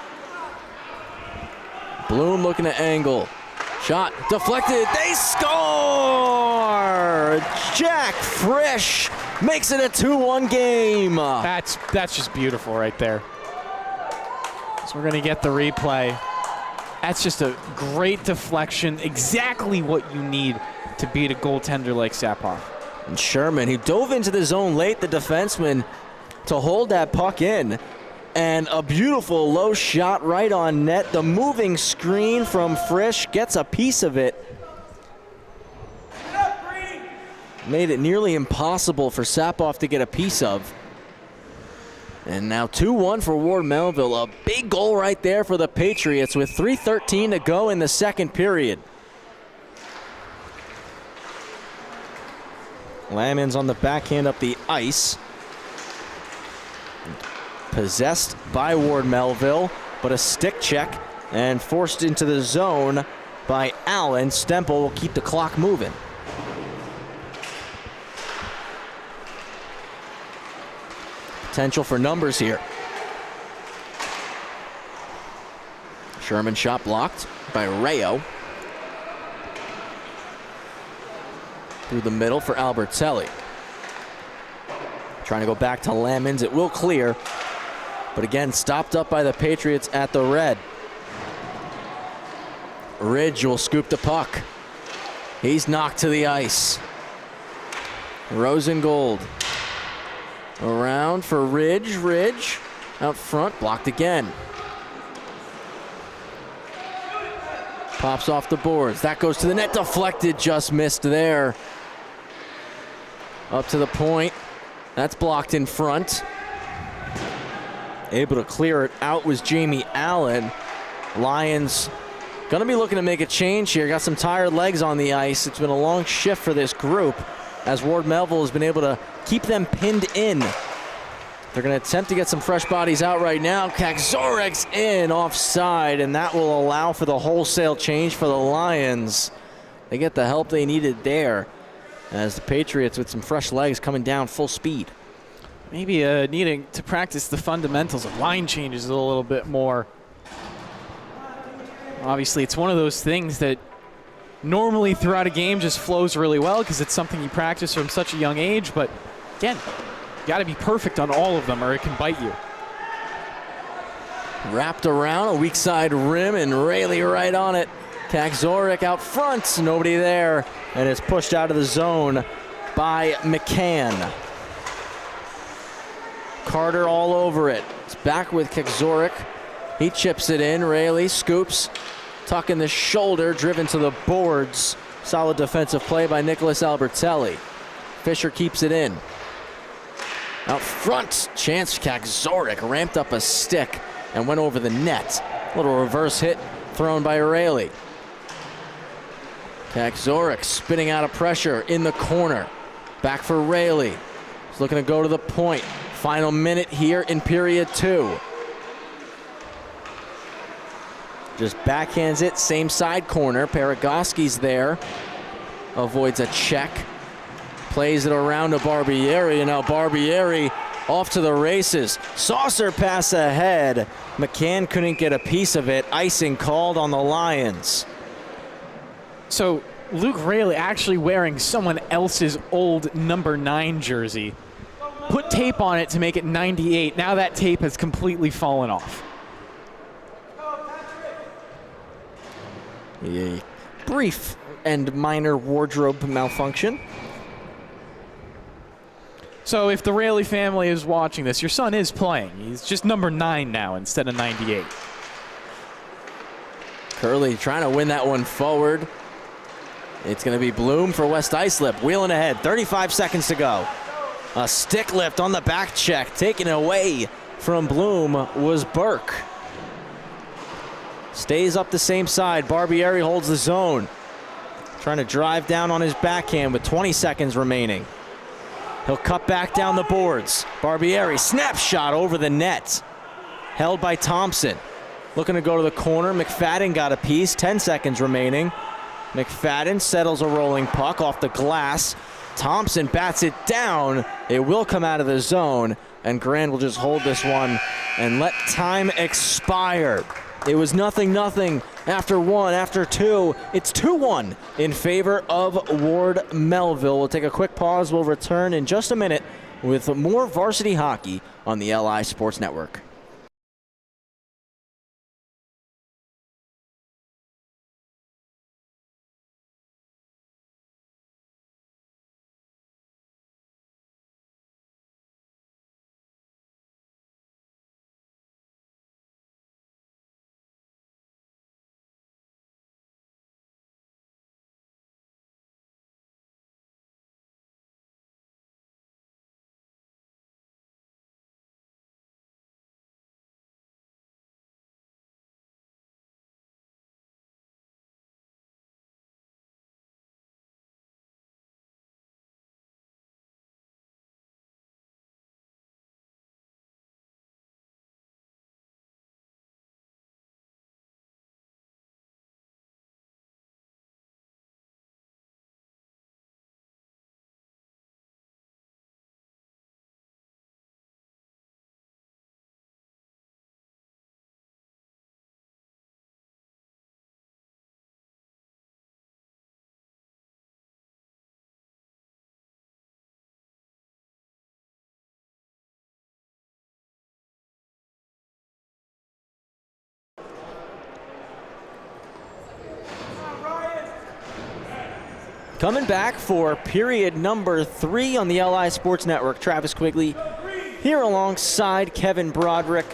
Speaker 1: Bloom looking to angle. Shot deflected, they score! Jack Frisch makes it a 2-1 game.
Speaker 2: That's just beautiful right there. So we're gonna get the replay. That's just a great deflection, exactly what you need to beat a goaltender like Sapoff.
Speaker 1: And Sherman, he dove into the zone late, the defenseman, to hold that puck in. And a beautiful low shot right on net. The moving screen from Frisch gets a piece of it. Made it nearly impossible for Sapoff to get a piece of. And now 2-1 for Ward Melville. A big goal right there for the Patriots with 3:13 to go in the second period. Lamons on the backhand up the ice. Possessed by Ward Melville, but a stick check and forced into the zone by Allen. Stemple will keep the clock moving. Potential for numbers here. Sherman shot blocked by Rayo. Through the middle for Albertelli. Trying to go back to Lamons. It will clear. But again, stopped up by the Patriots at the red. Ridge will scoop the puck. He's knocked to the ice. Rosengold. Around for Ridge. Ridge out front, blocked again. Pops off the boards. That goes to the net, deflected, just missed there. Up to the point. That's blocked in front. Able to clear it out was Jamie Allen. Lions gonna be looking to make a change here. Got some tired legs on the ice. It's been a long shift for this group as Ward Melville has been able to keep them pinned in. They're gonna attempt to get some fresh bodies out right now. Kakzorek's in offside, and that will allow for the wholesale change for the Lions. They get the help they needed there as the Patriots with some fresh legs coming down full speed.
Speaker 2: Maybe needing to practice the fundamentals of line changes a little bit more. Obviously, it's one of those things that normally throughout a game just flows really well because it's something you practice from such a young age. But again, you got to be perfect on all of them or it can bite you.
Speaker 1: Wrapped around a weak side rim and Rayleigh right on it. Kakzorek out front, nobody there, and it's pushed out of the zone by McCann. Carter all over it. It's back with Kakzorek. He chips it in. Rayleigh scoops, tucking the shoulder, driven to the boards. Solid defensive play by Nicholas Albertelli. Fisher keeps it in. Out front, chance Kakzorek ramped up a stick and went over the net. Little reverse hit thrown by Rayleigh. Kakzorek spinning out of pressure in the corner. Back for Rayleigh. He's looking to go to the point. Final minute here in period 2. Just backhands it, same side corner. Paragoski's there. Avoids a check. Plays it around to Barbieri, and now Barbieri off to the races. Saucer pass ahead. McCann couldn't get a piece of it. Icing called on the Lions.
Speaker 2: So Luke Rayleigh actually wearing someone else's old number 9 jersey. Put tape on it to make it 98. Now that tape has completely fallen off.
Speaker 1: A brief and minor wardrobe malfunction.
Speaker 2: So if the Rayleigh family is watching this, your son is playing. He's just number 9 now instead of 98.
Speaker 1: Curley trying to win that one forward. It's going to be Bloom for West Islip. Wheeling ahead, 35 seconds to go. A stick lift on the back check. Taken away from Bloom was Burke. Stays up the same side. Barbieri holds the zone. Trying to drive down on his backhand with 20 seconds remaining. He'll cut back down the boards. Barbieri, snapshot over the net. Held by Thompson. Looking to go to the corner. McFadden got a piece, 10 seconds remaining. McFadden settles a rolling puck off the glass. Thompson bats it down. It will come out of the zone, and Grand will just hold this one and let time expire. It was 0-0 after 1, after 2. It's 2-1 in favor of Ward Melville. We'll take a quick pause. We'll return in just a minute with more varsity hockey on the LI Sports Network. Coming back for period number 3 on the LI Sports Network. Travis Quigley here alongside Kevin Broderick.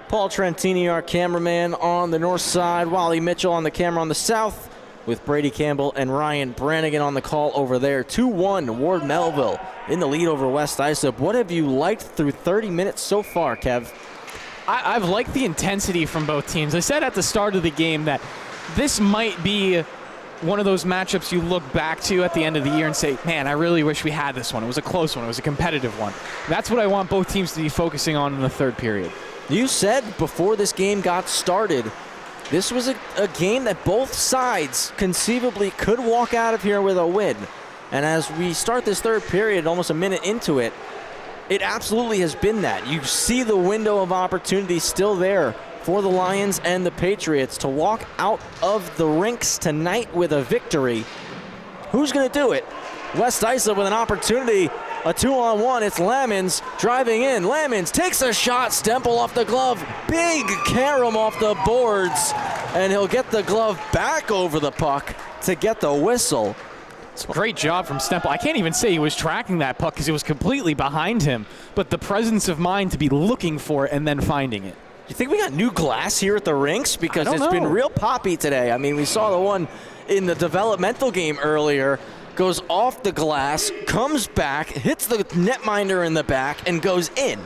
Speaker 1: Paul Trentini, our cameraman, on the north side. Wally Mitchell on the camera on the south, with Brady Campbell and Ryan Brannigan on the call over there. 2-1, Ward Melville in the lead over West Islip. What have you liked through 30 minutes so far, Kev?
Speaker 2: I've liked the intensity from both teams. I said at the start of the game that this might be one of those matchups you look back to at the end of the year and say, man, I really wish we had this one. It was a close one. It was a competitive one. That's what I want both teams to be focusing on in the third period.
Speaker 1: You said before this game got started, this was a game that both sides conceivably could walk out of here with a win. And as we start this third period, almost a minute into it, it absolutely has been that. You see the window of opportunity still there for the Lions and the Patriots to walk out of the rinks tonight with a victory. Who's going to do it? West Islip with an opportunity, a 2-on-1. It's Lamons driving in. Lamons takes a shot. Stemple off the glove. Big carom off the boards, and he'll get the glove back over the puck to get the whistle.
Speaker 2: It's a great job from Stemple. I can't even say he was tracking that puck because it was completely behind him, but the presence of mind to be looking for it and then finding it.
Speaker 1: You think we got new glass here at the rinks? Because it's been real poppy today. I mean, we saw the one in the developmental game earlier, goes off the glass, comes back, hits the netminder in the back, and goes in.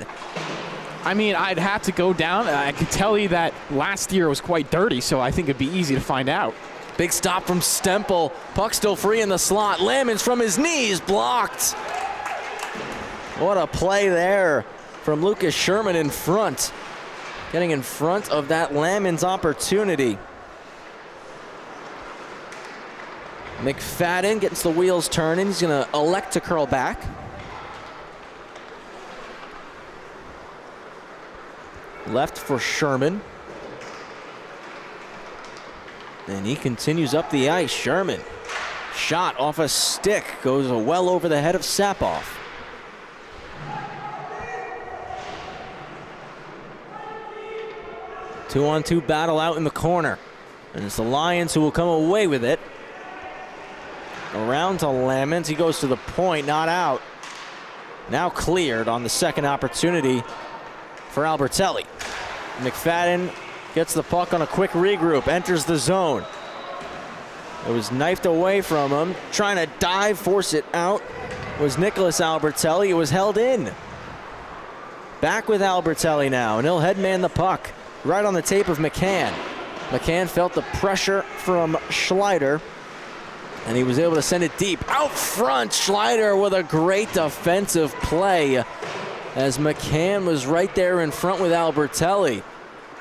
Speaker 2: I mean, I'd have to go down. I could tell you that last year was quite dirty, so I think it'd be easy to find out.
Speaker 1: Big stop from Stemple. Puck still free in the slot. Lamons from his knees, blocked. What a play there from Lucas Sherman in front. Getting in front of that Lamons opportunity. McFadden gets the wheels turning. He's going to elect to curl back. Left for Sherman. And he continues up the ice. Sherman, shot off a stick, goes well over the head of Sapoff. Two-on-two battle out in the corner. And it's the Lions who will come away with it. Around to Lamons. He goes to the point, not out. Now cleared on the second opportunity for Albertelli. McFadden gets the puck on a quick regroup, enters the zone. It was knifed away from him. Trying to dive, force it out was Nicholas Albertelli. It was held in. Back with Albertelli now, and he'll headman the puck right on the tape of McCann. McCann felt the pressure from Schleider, and he was able to send it deep. Out front, Schleider with a great defensive play as McCann was right there in front with Albertelli.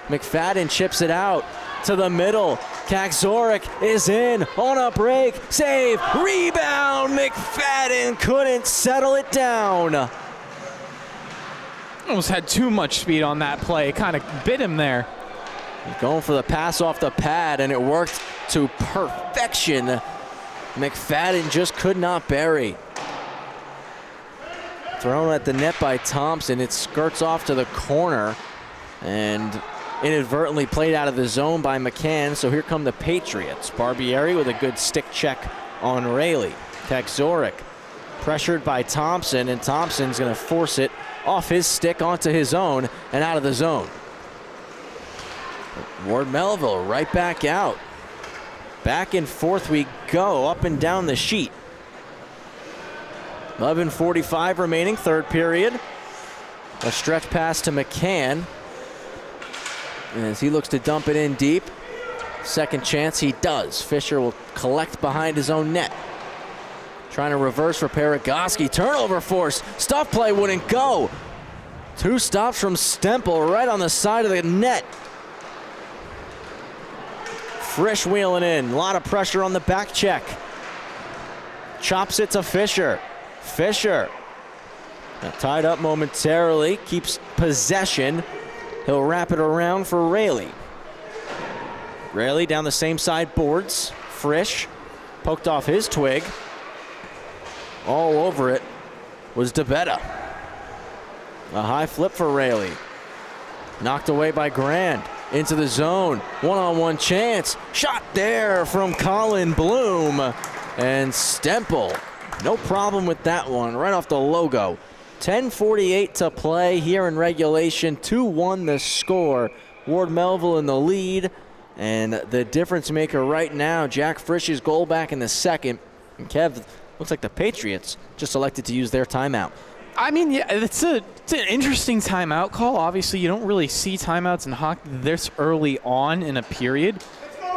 Speaker 1: McFadden chips it out to the middle. Kakzorek is in on a break. Save, rebound. McFadden couldn't settle it down.
Speaker 2: Almost had too much speed on that play. Kind of bit him there.
Speaker 1: He's going for the pass off the pad, and it worked to perfection. McFadden just could not bury. Thrown at the net by Thompson. It skirts off to the corner and inadvertently played out of the zone by McCann. So here come the Patriots. Barbieri with a good stick check on Rayleigh. Kakzorek pressured by Thompson, and Thompson's going to force it off his stick onto his own and out of the zone. Ward Melville right back out. Back and forth we go, up and down the sheet. 11:45 remaining, third period. A stretch pass to McCann as he looks to dump it in deep. Second chance, he does. Fisher will collect behind his own net. Trying to reverse for Paragoski. Turnover force. Stuff play wouldn't go. Two stops from Stemple right on the side of the net. Frisch wheeling in. A lot of pressure on the back check. Chops it to Fisher. Fisher tied up momentarily. Keeps possession. He'll wrap it around for Rayleigh. Rayleigh down the same side boards. Frisch poked off his twig. All over it was DeBetta. A high flip for Rayleigh. Knocked away by Grand. into the zone. One-on-one chance. Shot there from Colin Bloom. And Stemple, no problem with that one, right off the logo. 10:48 to play here in regulation. 2-1 the score. Ward Melville in the lead. And the difference maker right now, Jack Frisch's goal back in the second. And Kev, looks like the Patriots just elected to use their timeout.
Speaker 2: I mean, yeah, it's an interesting timeout call. Obviously, you don't really see timeouts in hockey this early on in a period.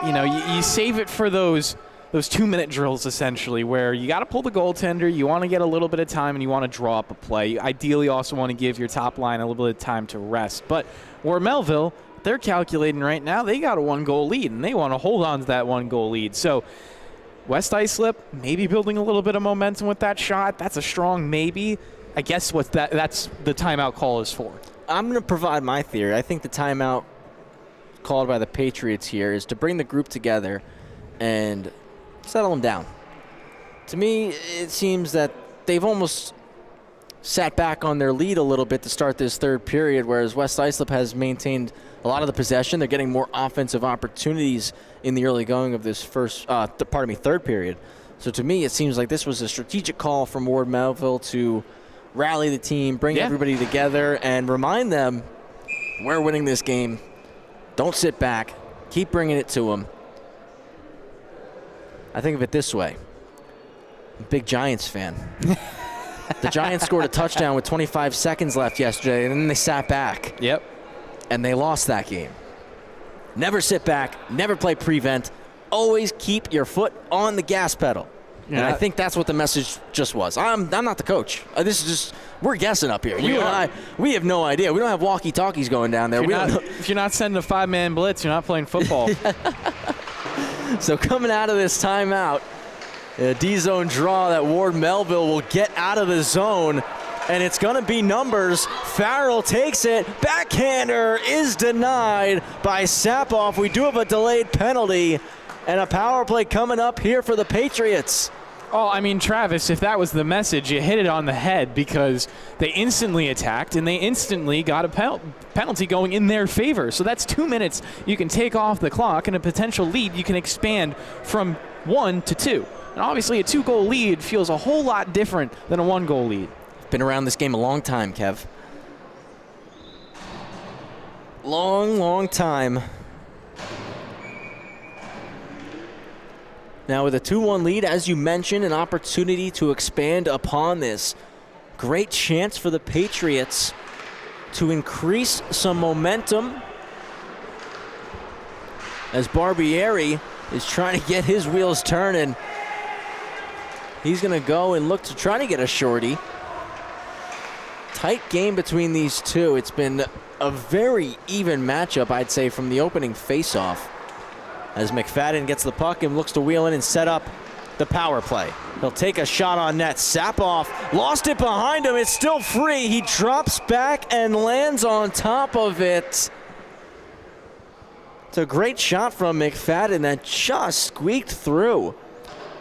Speaker 2: You know, you save it for those 2-minute drills, essentially, where you got to pull the goaltender, you want to get a little bit of time, and you want to draw up a play. You ideally also want to give your top line a little bit of time to rest. But where Melville, they're calculating right now, they got a 1-goal lead, and they want to hold on to that 1-goal lead. So West Islip maybe building a little bit of momentum with that shot. That's a strong maybe. I guess that's the timeout call is for.
Speaker 1: I'm going to provide my theory. I think the timeout called by the Patriots here is to bring the group together and settle them down. To me, it seems that they've almost sat back on their lead a little bit to start this third period, whereas West Islip has maintained a lot of the possession. They're getting more offensive opportunities in the early going of this third period. So to me, it seems like this was a strategic call from Ward Melville to rally the team, bring everybody together, and remind them, we're winning this game. Don't sit back. Keep bringing it to them. I think of it this way. I'm a big Giants fan. The Giants scored a touchdown with 25 seconds left yesterday, and then they sat back.
Speaker 2: Yep.
Speaker 1: And they lost that game. Never sit back. Never play prevent. Always keep your foot on the gas pedal. Yeah. And I think that's what the message just was. I'm not the coach. This is just, we're guessing up here. You and I, we have no idea. We don't have walkie-talkies going down there.
Speaker 2: If you're not sending a 5-man blitz, you're not playing football.
Speaker 1: So coming out of this timeout, a D-zone draw that Ward Melville will get out of the zone, and it's going to be numbers. Farrell takes it. Backhander is denied by Sapoff. We do have a delayed penalty and a power play coming up here for the Patriots.
Speaker 2: Oh, I mean, Travis, if that was the message, you hit it on the head, because they instantly attacked and they instantly got a penalty going in their favor. So that's 2 minutes you can take off the clock, and a potential lead you can expand from 1 to 2. And obviously a 2-goal lead feels a whole lot different than a 1-goal lead.
Speaker 1: Been around this game a long time, Kev. Long time. Now with a 2-1 lead, as you mentioned, an opportunity to expand upon this. Great chance for the Patriots to increase some momentum as Barbieri is trying to get his wheels turning. He's going to go and look to try to get a shorty. Tight game between these two. It's been a very even matchup, I'd say, from the opening faceoff. As McFadden gets the puck and looks to wheel in and set up the power play. He'll take a shot on net. Sapoff lost it behind him. It's still free. He drops back and lands on top of it. It's a great shot from McFadden that just squeaked through.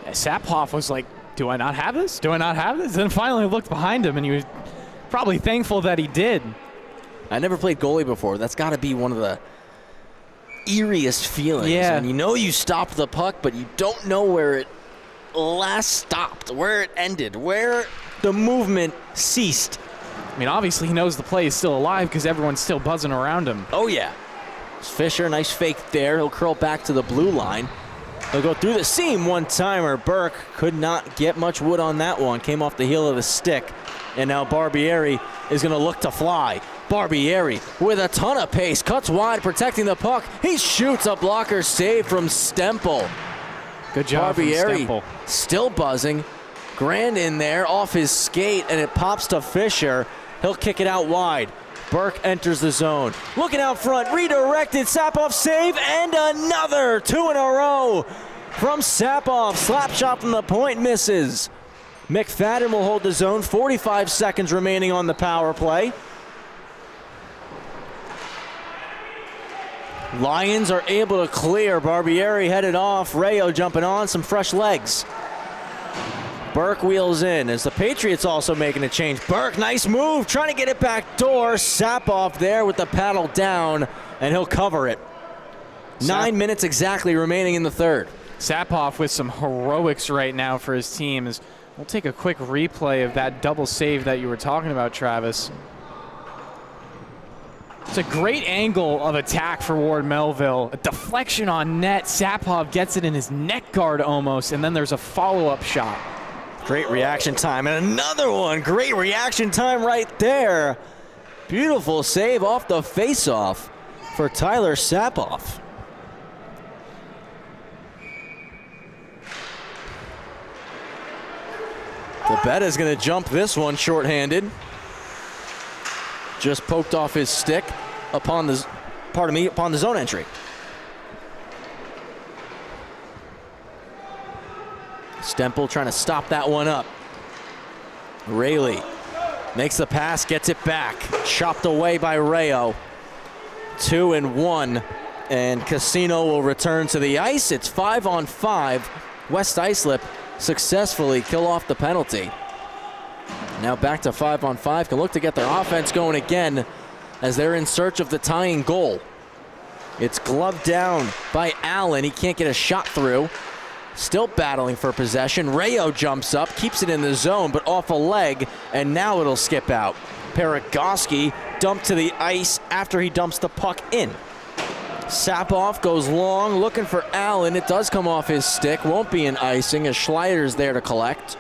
Speaker 2: Yeah, Sapoff was like, do I not have this? Do I not have this? And finally looked behind him, and he was probably thankful that he did.
Speaker 1: I never played goalie before. That's got to be one of the eeriest feelings.
Speaker 2: Yeah.
Speaker 1: And you know you stopped the puck, but you don't know where it last stopped, where it ended, where the movement ceased.
Speaker 2: I mean, obviously he knows the play is still alive because everyone's still buzzing around him.
Speaker 1: Oh, yeah. Fisher, nice fake there. He'll curl back to the blue line. He'll go through the seam one-timer. Burke could not get much wood on that one. Came off the heel of the stick. And now Barbieri is going to look to fly. Barbieri with a ton of pace. Cuts wide, protecting the puck. He shoots a blocker save from Stemple.
Speaker 2: Good job
Speaker 1: Barbieri
Speaker 2: from Stemple.
Speaker 1: Still buzzing. Grand in there off his skate, and it pops to Fisher. He'll kick it out wide. Burke enters the zone. Looking out front, redirected. Sapoff save, and another 2 in a row from Sapoff. Slap shot from the point misses. McFadden will hold the zone. 45 seconds remaining on the power play. Lions are able to clear. Barbieri headed off. Rayo jumping on. Some fresh legs. Burke wheels in as the Patriots also making a change. Burke, nice move, trying to get it back door. Sapoff there with the paddle down, and he'll cover it. 9 minutes exactly remaining in the third.
Speaker 2: Sapoff with some heroics right now for his team. We'll take a quick replay of that double save that you were talking about, Travis. It's a great angle of attack for Ward Melville. A deflection on net. Sapoff gets it in his neck guard almost, and then there's a follow-up shot.
Speaker 1: Great reaction time, and another one. Great reaction time right there. Beautiful save off the face-off for Tyler Sapoff. DeBetta's going to jump this one shorthanded. Just poked off his stick upon the, upon the zone entry. Stempel trying to stop that one up. Rayleigh makes the pass, gets it back. Chopped away by Rayo. 2-1, and Casino will return to the ice. It's 5-on-5. West Islip successfully kill off the penalty. Now back to 5-on-5. Can look to get their offense going again as they're in search of the tying goal. It's gloved down by Allen. He can't get a shot through. Still battling for possession. Rayo jumps up, keeps it in the zone, but off a leg, and now it'll skip out. Paragoski dumped to the ice after he dumps the puck in. Sapoff goes long, looking for Allen. It does come off his stick. Won't be an icing as Schleider's there to collect.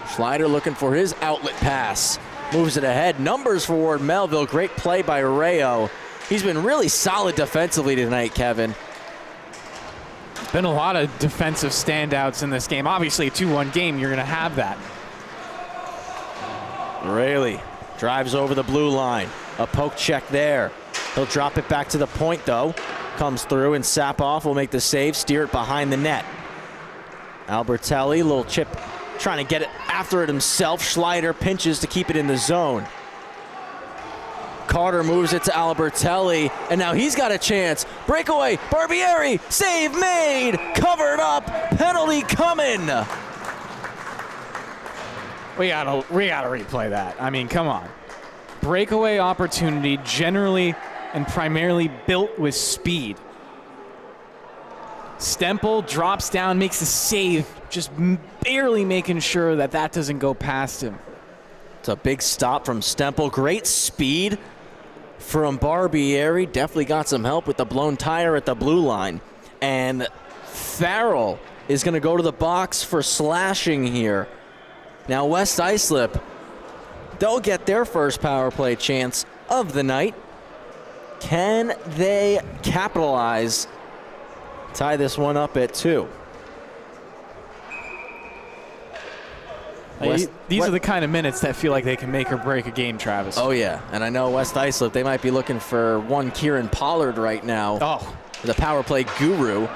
Speaker 1: Schleider looking for his outlet pass. Moves it ahead. Numbers for Ward Melville. Great play by Rayo. He's been really solid defensively tonight, Kevin.
Speaker 2: Been a lot of defensive standouts in this game. Obviously, a 2-1 game, you're going to have that.
Speaker 1: Rayleigh drives over the blue line. A poke check there. He'll drop it back to the point, though. Comes through, and Sapoff will make the save, steer it behind the net. Albertelli, little chip, trying to get it after it himself. Schleider pinches to keep it in the zone. Carter moves it to Albertelli, and now he's got a chance. Breakaway, Barbieri, save made, covered up, penalty coming.
Speaker 2: We gotta replay that. I mean, come on. Breakaway opportunity, generally and primarily built with speed. Stempel drops down, makes a save, just barely making sure that that doesn't go past him.
Speaker 1: It's a big stop from Stempel. Great speed from Barbieri. Definitely got some help with the blown tire at the blue line. And Farrell is going to go to the box for slashing here. Now West Islip, they'll get their first power play chance of the night. Can they capitalize? Tie this one up at 2.
Speaker 2: These are the kind of minutes that feel like they can make or break a game, Travis.
Speaker 1: Oh, yeah. And I know West Islip, they might be looking for one Kieran Pollard right now.
Speaker 2: Oh.
Speaker 1: The power play guru.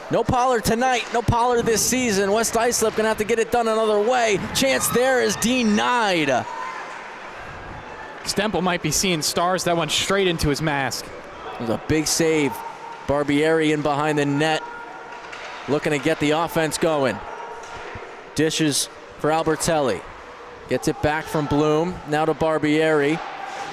Speaker 1: No Pollard tonight. No Pollard this season. West Islip going to have to get it done another way. Chance there is denied.
Speaker 2: Stempel might be seeing stars. That went straight into his mask.
Speaker 1: There's a big save. Barbieri in behind the net. Looking to get the offense going. Dishes for Albertelli. Gets it back from Bloom. Now to Barbieri,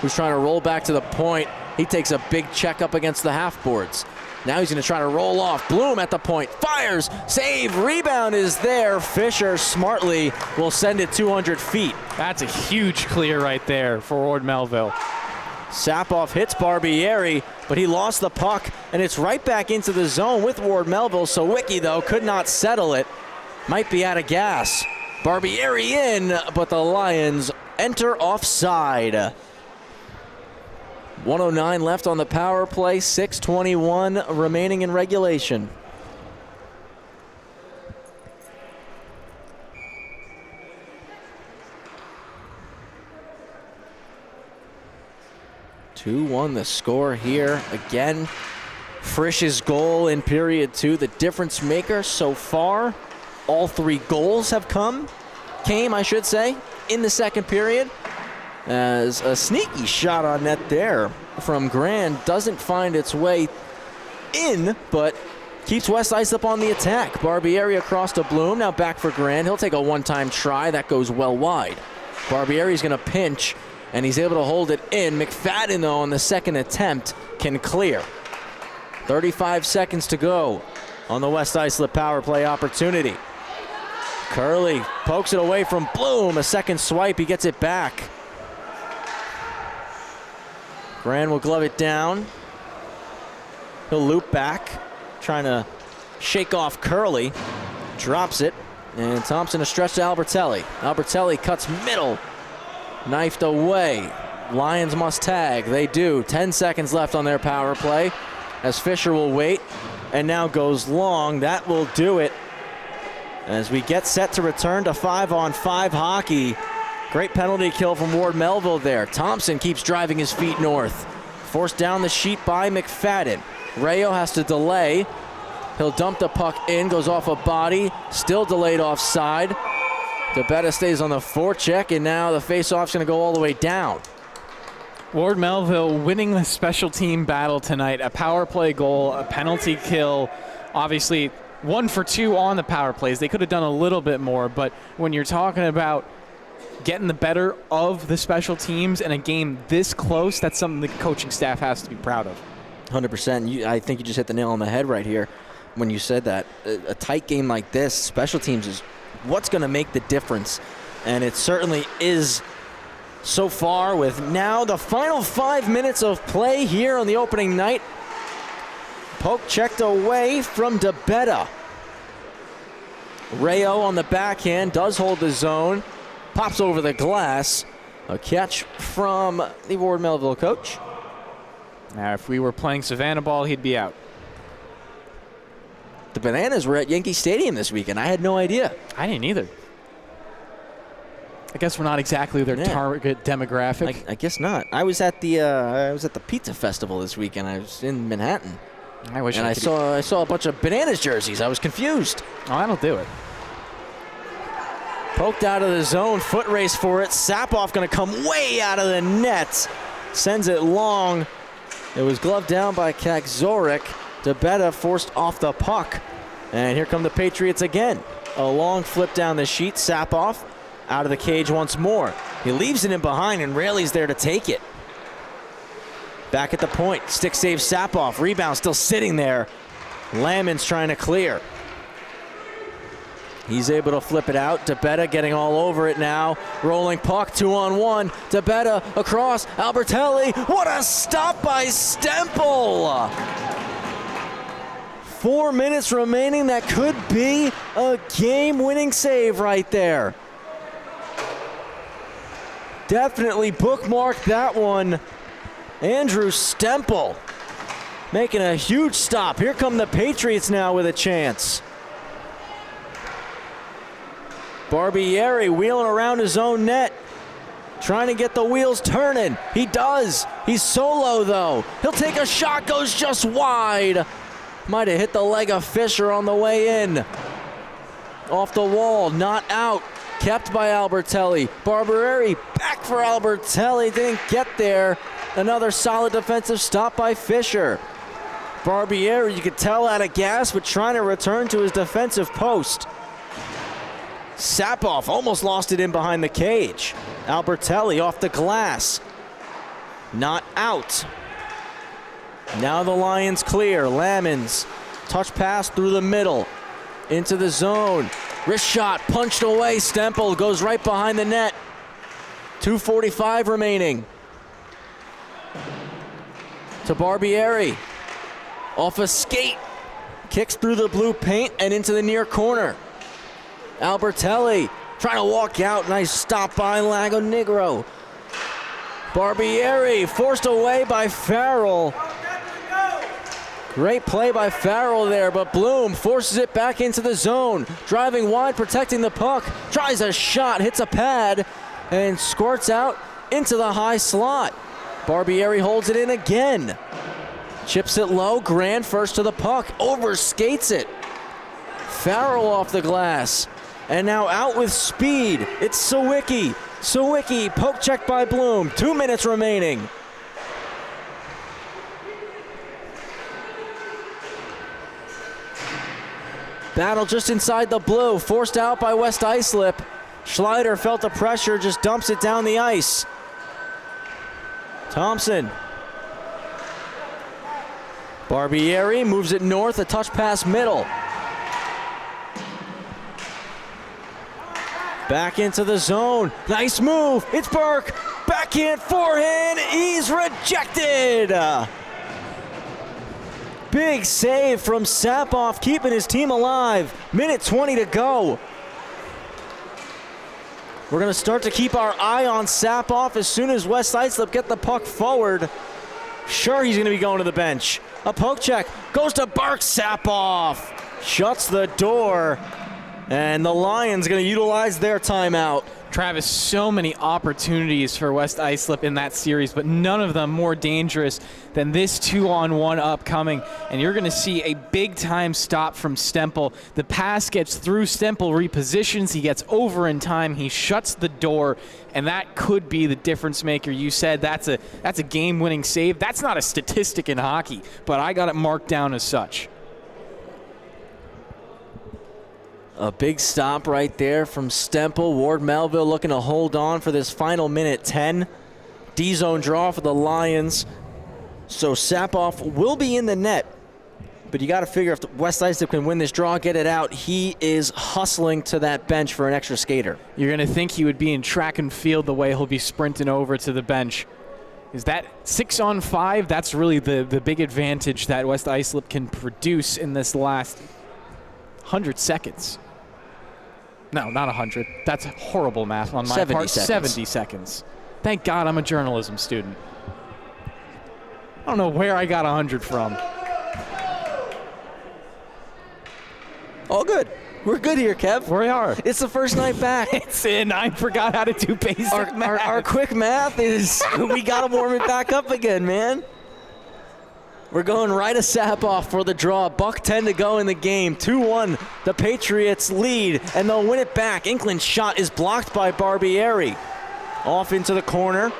Speaker 1: who's trying to roll back to the point. He takes a big check up against the half boards. Now he's going to try to roll off. Bloom at the point. Fires. Save. Rebound is there. Fisher smartly will send it 200 feet.
Speaker 2: That's a huge clear right there for Ward Melville.
Speaker 1: Sapoff hits Barbieri, but he lost the puck, and it's right back into the zone with Ward Melville. So Wiki, though, could not settle it. Might be out of gas. Barbieri in, but the Lions enter offside. 1:09 left on the power play, 6:21 remaining in regulation. (2-1) the score here. Again, Frisch's goal in period 2, the difference maker so far. All 3 goals came, I should say, in the second period. As a sneaky shot on net there from Grand doesn't find its way in, but keeps West Islip on the attack. Barbieri across to Bloom, now back for Grand. He'll take a one-time try. That goes well wide. Barbieri's going to pinch, and he's able to hold it in. McFadden, though, on the second attempt, can clear. 35 seconds to go on the West Islip power play opportunity. Curley pokes it away from Bloom. A second swipe, he gets it back. Grand will glove it down. He'll loop back, trying to shake off Curley. Drops it, and Thompson a stretch to Albertelli. Albertelli cuts middle, knifed away. Lions must tag, they do. 10 seconds left on their power play as Fisher will wait, and now goes long. That will do it as we get set to return to 5-on-5 hockey. Great penalty kill from Ward Melville there. Thompson keeps driving his feet north. Forced down the sheet by McFadden. Rayo has to delay. He'll dump the puck in, goes off a body, still delayed offside. DeBetta stays on the forecheck, and now the faceoff's going to go all the way down.
Speaker 2: Ward Melville winning the special team battle tonight. A power play goal, a penalty kill. Obviously, 1 for 2 on the power plays. They could have done a little bit more, but when you're talking about getting the better of the special teams in a game this close, that's something the coaching staff has to be proud of.
Speaker 1: 100%. I think you just hit the nail on the head right here when you said that. A tight game like this, special teams is what's going to make the difference. And it certainly is so far, with now the final 5 minutes of play here on the opening night. Poke checked away from DeBetta. Rayo on the backhand does hold the zone. Pops over the glass. A catch from the Ward Melville coach.
Speaker 2: Now, if we were playing Savannah ball, he'd be out.
Speaker 1: The Bananas were at Yankee Stadium this weekend. I had no idea.
Speaker 2: I didn't either. I guess we're not exactly their target demographic.
Speaker 1: I guess not. I was at the Pizza Festival this weekend. I was in Manhattan. I saw a bunch of Bananas jerseys. I was confused.
Speaker 2: Oh, that'll do it.
Speaker 1: Poked out of the zone, foot race for it. Sapoff going to come way out of the net. Sends it long. It was gloved down by Kakzorek. DeBetta forced off the puck. And here come the Patriots again. A long flip down the sheet. Sapoff out of the cage once more. He leaves it in behind, and Raley's there to take it. Back at the point. Stick save Sapoff. Rebound still sitting there. Lamon's trying to clear. He's able to flip it out. DeBetta getting all over it now. Rolling puck, 2-on-1. DeBetta across. Albertelli. What a stop by Stempel! 4 minutes remaining. That could be a game-winning save right there. Definitely bookmark that one. Andrew Stempel making a huge stop. Here come the Patriots now with a chance. Barbieri wheeling around his own net, trying to get the wheels turning. He does. He's solo, though. He'll take a shot, goes just wide. Might have hit the leg of Fisher on the way in. Off the wall, not out. Kept by Albertelli. Barbieri back for Albertelli. Didn't get there. Another solid defensive stop by Fisher. Barbieri, you could tell, out of gas, but trying to return to his defensive post. Sapoff almost lost it in behind the cage. Albertelli off the glass. Not out. Now the Lions clear. Lamons, touch pass through the middle. Into the zone. Wrist shot, punched away. Stempel goes right behind the net. 2:45 remaining. To Barbieri. Off a skate. Kicks through the blue paint and into the near corner. Albertelli trying to walk out. Nice stop by Lago Negro. Barbieri forced away by Farrell. Great play by Farrell there, but Bloom forces it back into the zone. Driving wide, protecting the puck. Tries a shot, hits a pad, and squirts out into the high slot. Barbieri holds it in again. Chips it low. Grand first to the puck. Overskates it. Farrell off the glass. And now out with speed. It's Sawicki. Sawicki, poke check by Bloom. 2 minutes remaining. Battle just inside the blue, forced out by West Islip. Schleider felt the pressure, just dumps it down the ice. Thompson. Barbieri moves it north, a touch pass middle. Back into the zone. Nice move. It's Burke. Backhand, forehand. He's rejected. Big save from Sapoff, keeping his team alive. Minute 20 to go. We're going to start to keep our eye on Sapoff as soon as West Islip get the puck forward. Sure, he's going to be going to the bench. A poke check goes to Burke. Sapoff shuts the door. And the Lions going to utilize their timeout.
Speaker 2: Travis, so many opportunities for West Islip in that series, but none of them more dangerous than this 2-on-1 upcoming. And you're going to see a big-time stop from Stempel. The pass gets through Stempel, repositions, he gets over in time, he shuts the door, and that could be the difference maker. You said that's a game-winning save. That's not a statistic in hockey, but I got it marked down as such.
Speaker 1: A big stop right there from Stempel. Ward Melville looking to hold on for this final minute 10. D-zone draw for the Lions. So Sapoff will be in the net. But you got to figure if West Islip can win this draw, get it out, he is hustling to that bench for an extra skater.
Speaker 2: You're going to think he would be in track and field the way he'll be sprinting over to the bench. Is that 6-on-5? That's really the big advantage that West Islip can produce in this last 100 seconds. No, not 100. That's horrible math on my
Speaker 1: 70
Speaker 2: part.
Speaker 1: seconds.
Speaker 2: 70 seconds. Thank God I'm a journalism student. I don't know where I got 100 from.
Speaker 1: All good. We're good here, Kev.
Speaker 2: We are.
Speaker 1: It's the first night back.
Speaker 2: It's in. I forgot how to do basic math.
Speaker 1: Our quick math is we got to warm it back up again, man. We're going right to Sapoff for the draw. $1:10 to go in the game. 2-1. The Patriots lead, and they'll win it back. Inkland's shot is blocked by Barbieri. Off into the corner.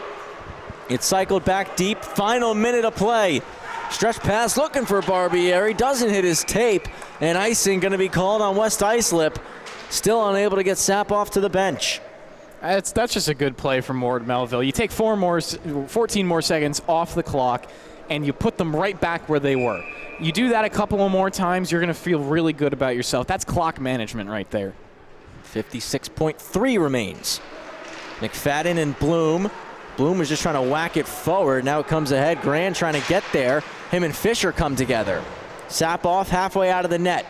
Speaker 1: It's cycled back deep. Final minute of play. Stretch pass looking for Barbieri. Doesn't hit his tape. And icing going to be called on West Islip. Still unable to get Sapoff to the bench.
Speaker 2: That's just a good play from Ward Melville. You take 14 more seconds off the clock, and you put them right back where they were. You do that a couple of more times, you're going to feel really good about yourself. That's clock management right there.
Speaker 1: 56.3 remains. McFadden and Bloom. Bloom is just trying to whack it forward. Now it comes ahead. Grand trying to get there. Him and Fisher come together. Sapoff halfway out of the net.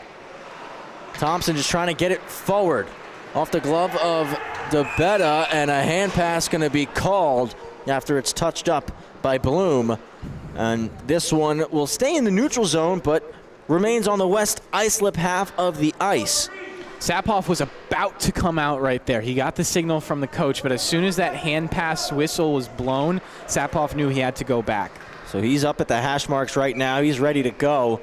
Speaker 1: Thompson just trying to get it forward. Off the glove of DeBetta, and a hand pass going to be called after it's touched up by Bloom. And this one will stay in the neutral zone, but remains on the West Islip half of the ice.
Speaker 2: Sapoff was about to come out right there. He got the signal from the coach, but as soon as that hand pass whistle was blown, Sapoff knew he had to go back.
Speaker 1: So he's up at the hash marks right now. He's ready to go.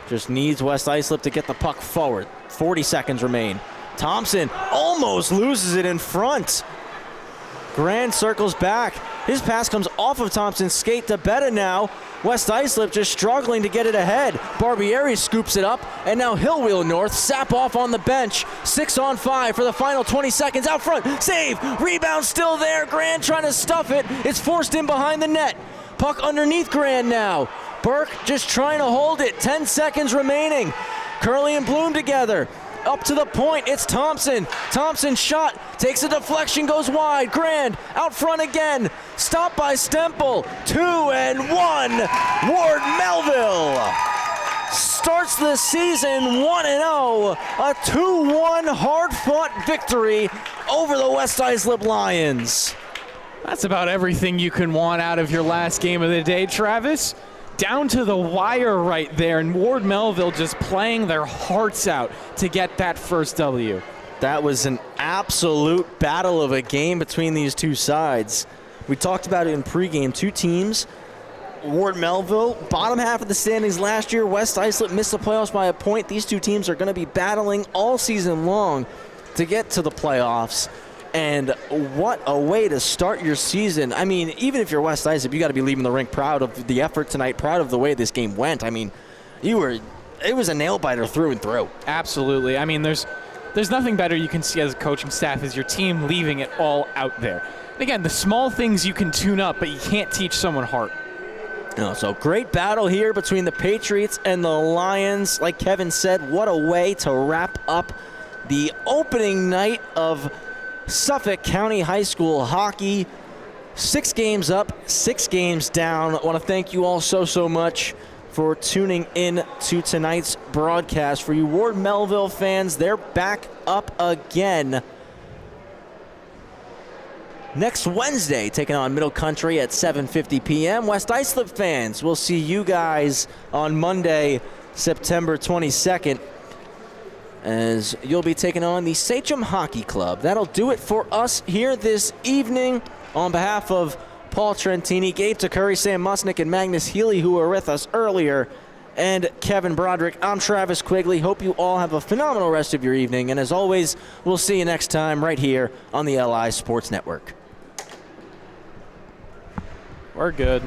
Speaker 1: Just needs West Islip to get the puck forward. 40 seconds remain. Thompson almost loses it in front. Grand circles back. His pass comes off of Thompson's skate to Betta now. West Islip just struggling to get it ahead. Barbieri scoops it up, and now he'll wheel north. Sapoff on the bench. 6-on-5 for the final 20 seconds. Out front, save, rebound still there. Grand trying to stuff it. It's forced in behind the net. Puck underneath Grand now. Burke just trying to hold it. 10 seconds remaining. Curley and Bloom together. Up to the point, it's Thompson. Thompson shot, takes a deflection, goes wide. Grand, out front again. Stopped by Stempel. 2-1. Ward Melville starts the season 1-0. A 2-1 hard-fought victory over the West Islip Lions.
Speaker 2: That's about everything you can want out of your last game of the day, Travis. Down to the wire right there, and Ward Melville just playing their hearts out to get that first W.
Speaker 1: That was an absolute battle of a game between these two sides. We talked about it in pregame. Two teams, Ward Melville, bottom half of the standings last year. West Islip missed the playoffs by a point. These two teams are going to be battling all season long to get to the playoffs. And what a way to start your season. I mean, even if you're West Islip, you got to be leaving the rink proud of the effort tonight, proud of the way this game went. I mean, you were it was a nail biter through and through.
Speaker 2: Absolutely. I mean, there's nothing better you can see as a coaching staff is your team leaving it all out there. And again, the small things you can tune up, but you can't teach someone heart.
Speaker 1: No, so great battle here between the Patriots and the Lions. Like Kevin said, what a way to wrap up the opening night of Suffolk County High School hockey. 6 games up, 6 games down. I want to thank you all so much for tuning in to tonight's broadcast. For you Ward Melville fans, they're back up again next Wednesday, taking on Middle Country at 7:50 p.m. West Islip fans, we'll see you guys on Monday, September 22nd, as you'll be taking on the Sachem Hockey Club. That'll do it for us here this evening. On behalf of Paul Trentini, Gabe Takuri, Sam Musnick, and Magnus Healy, who were with us earlier, and Kevin Broderick, I'm Travis Quigley. Hope you all have a phenomenal rest of your evening. And as always, we'll see you next time right here on the LI Sports Network.
Speaker 2: We're good.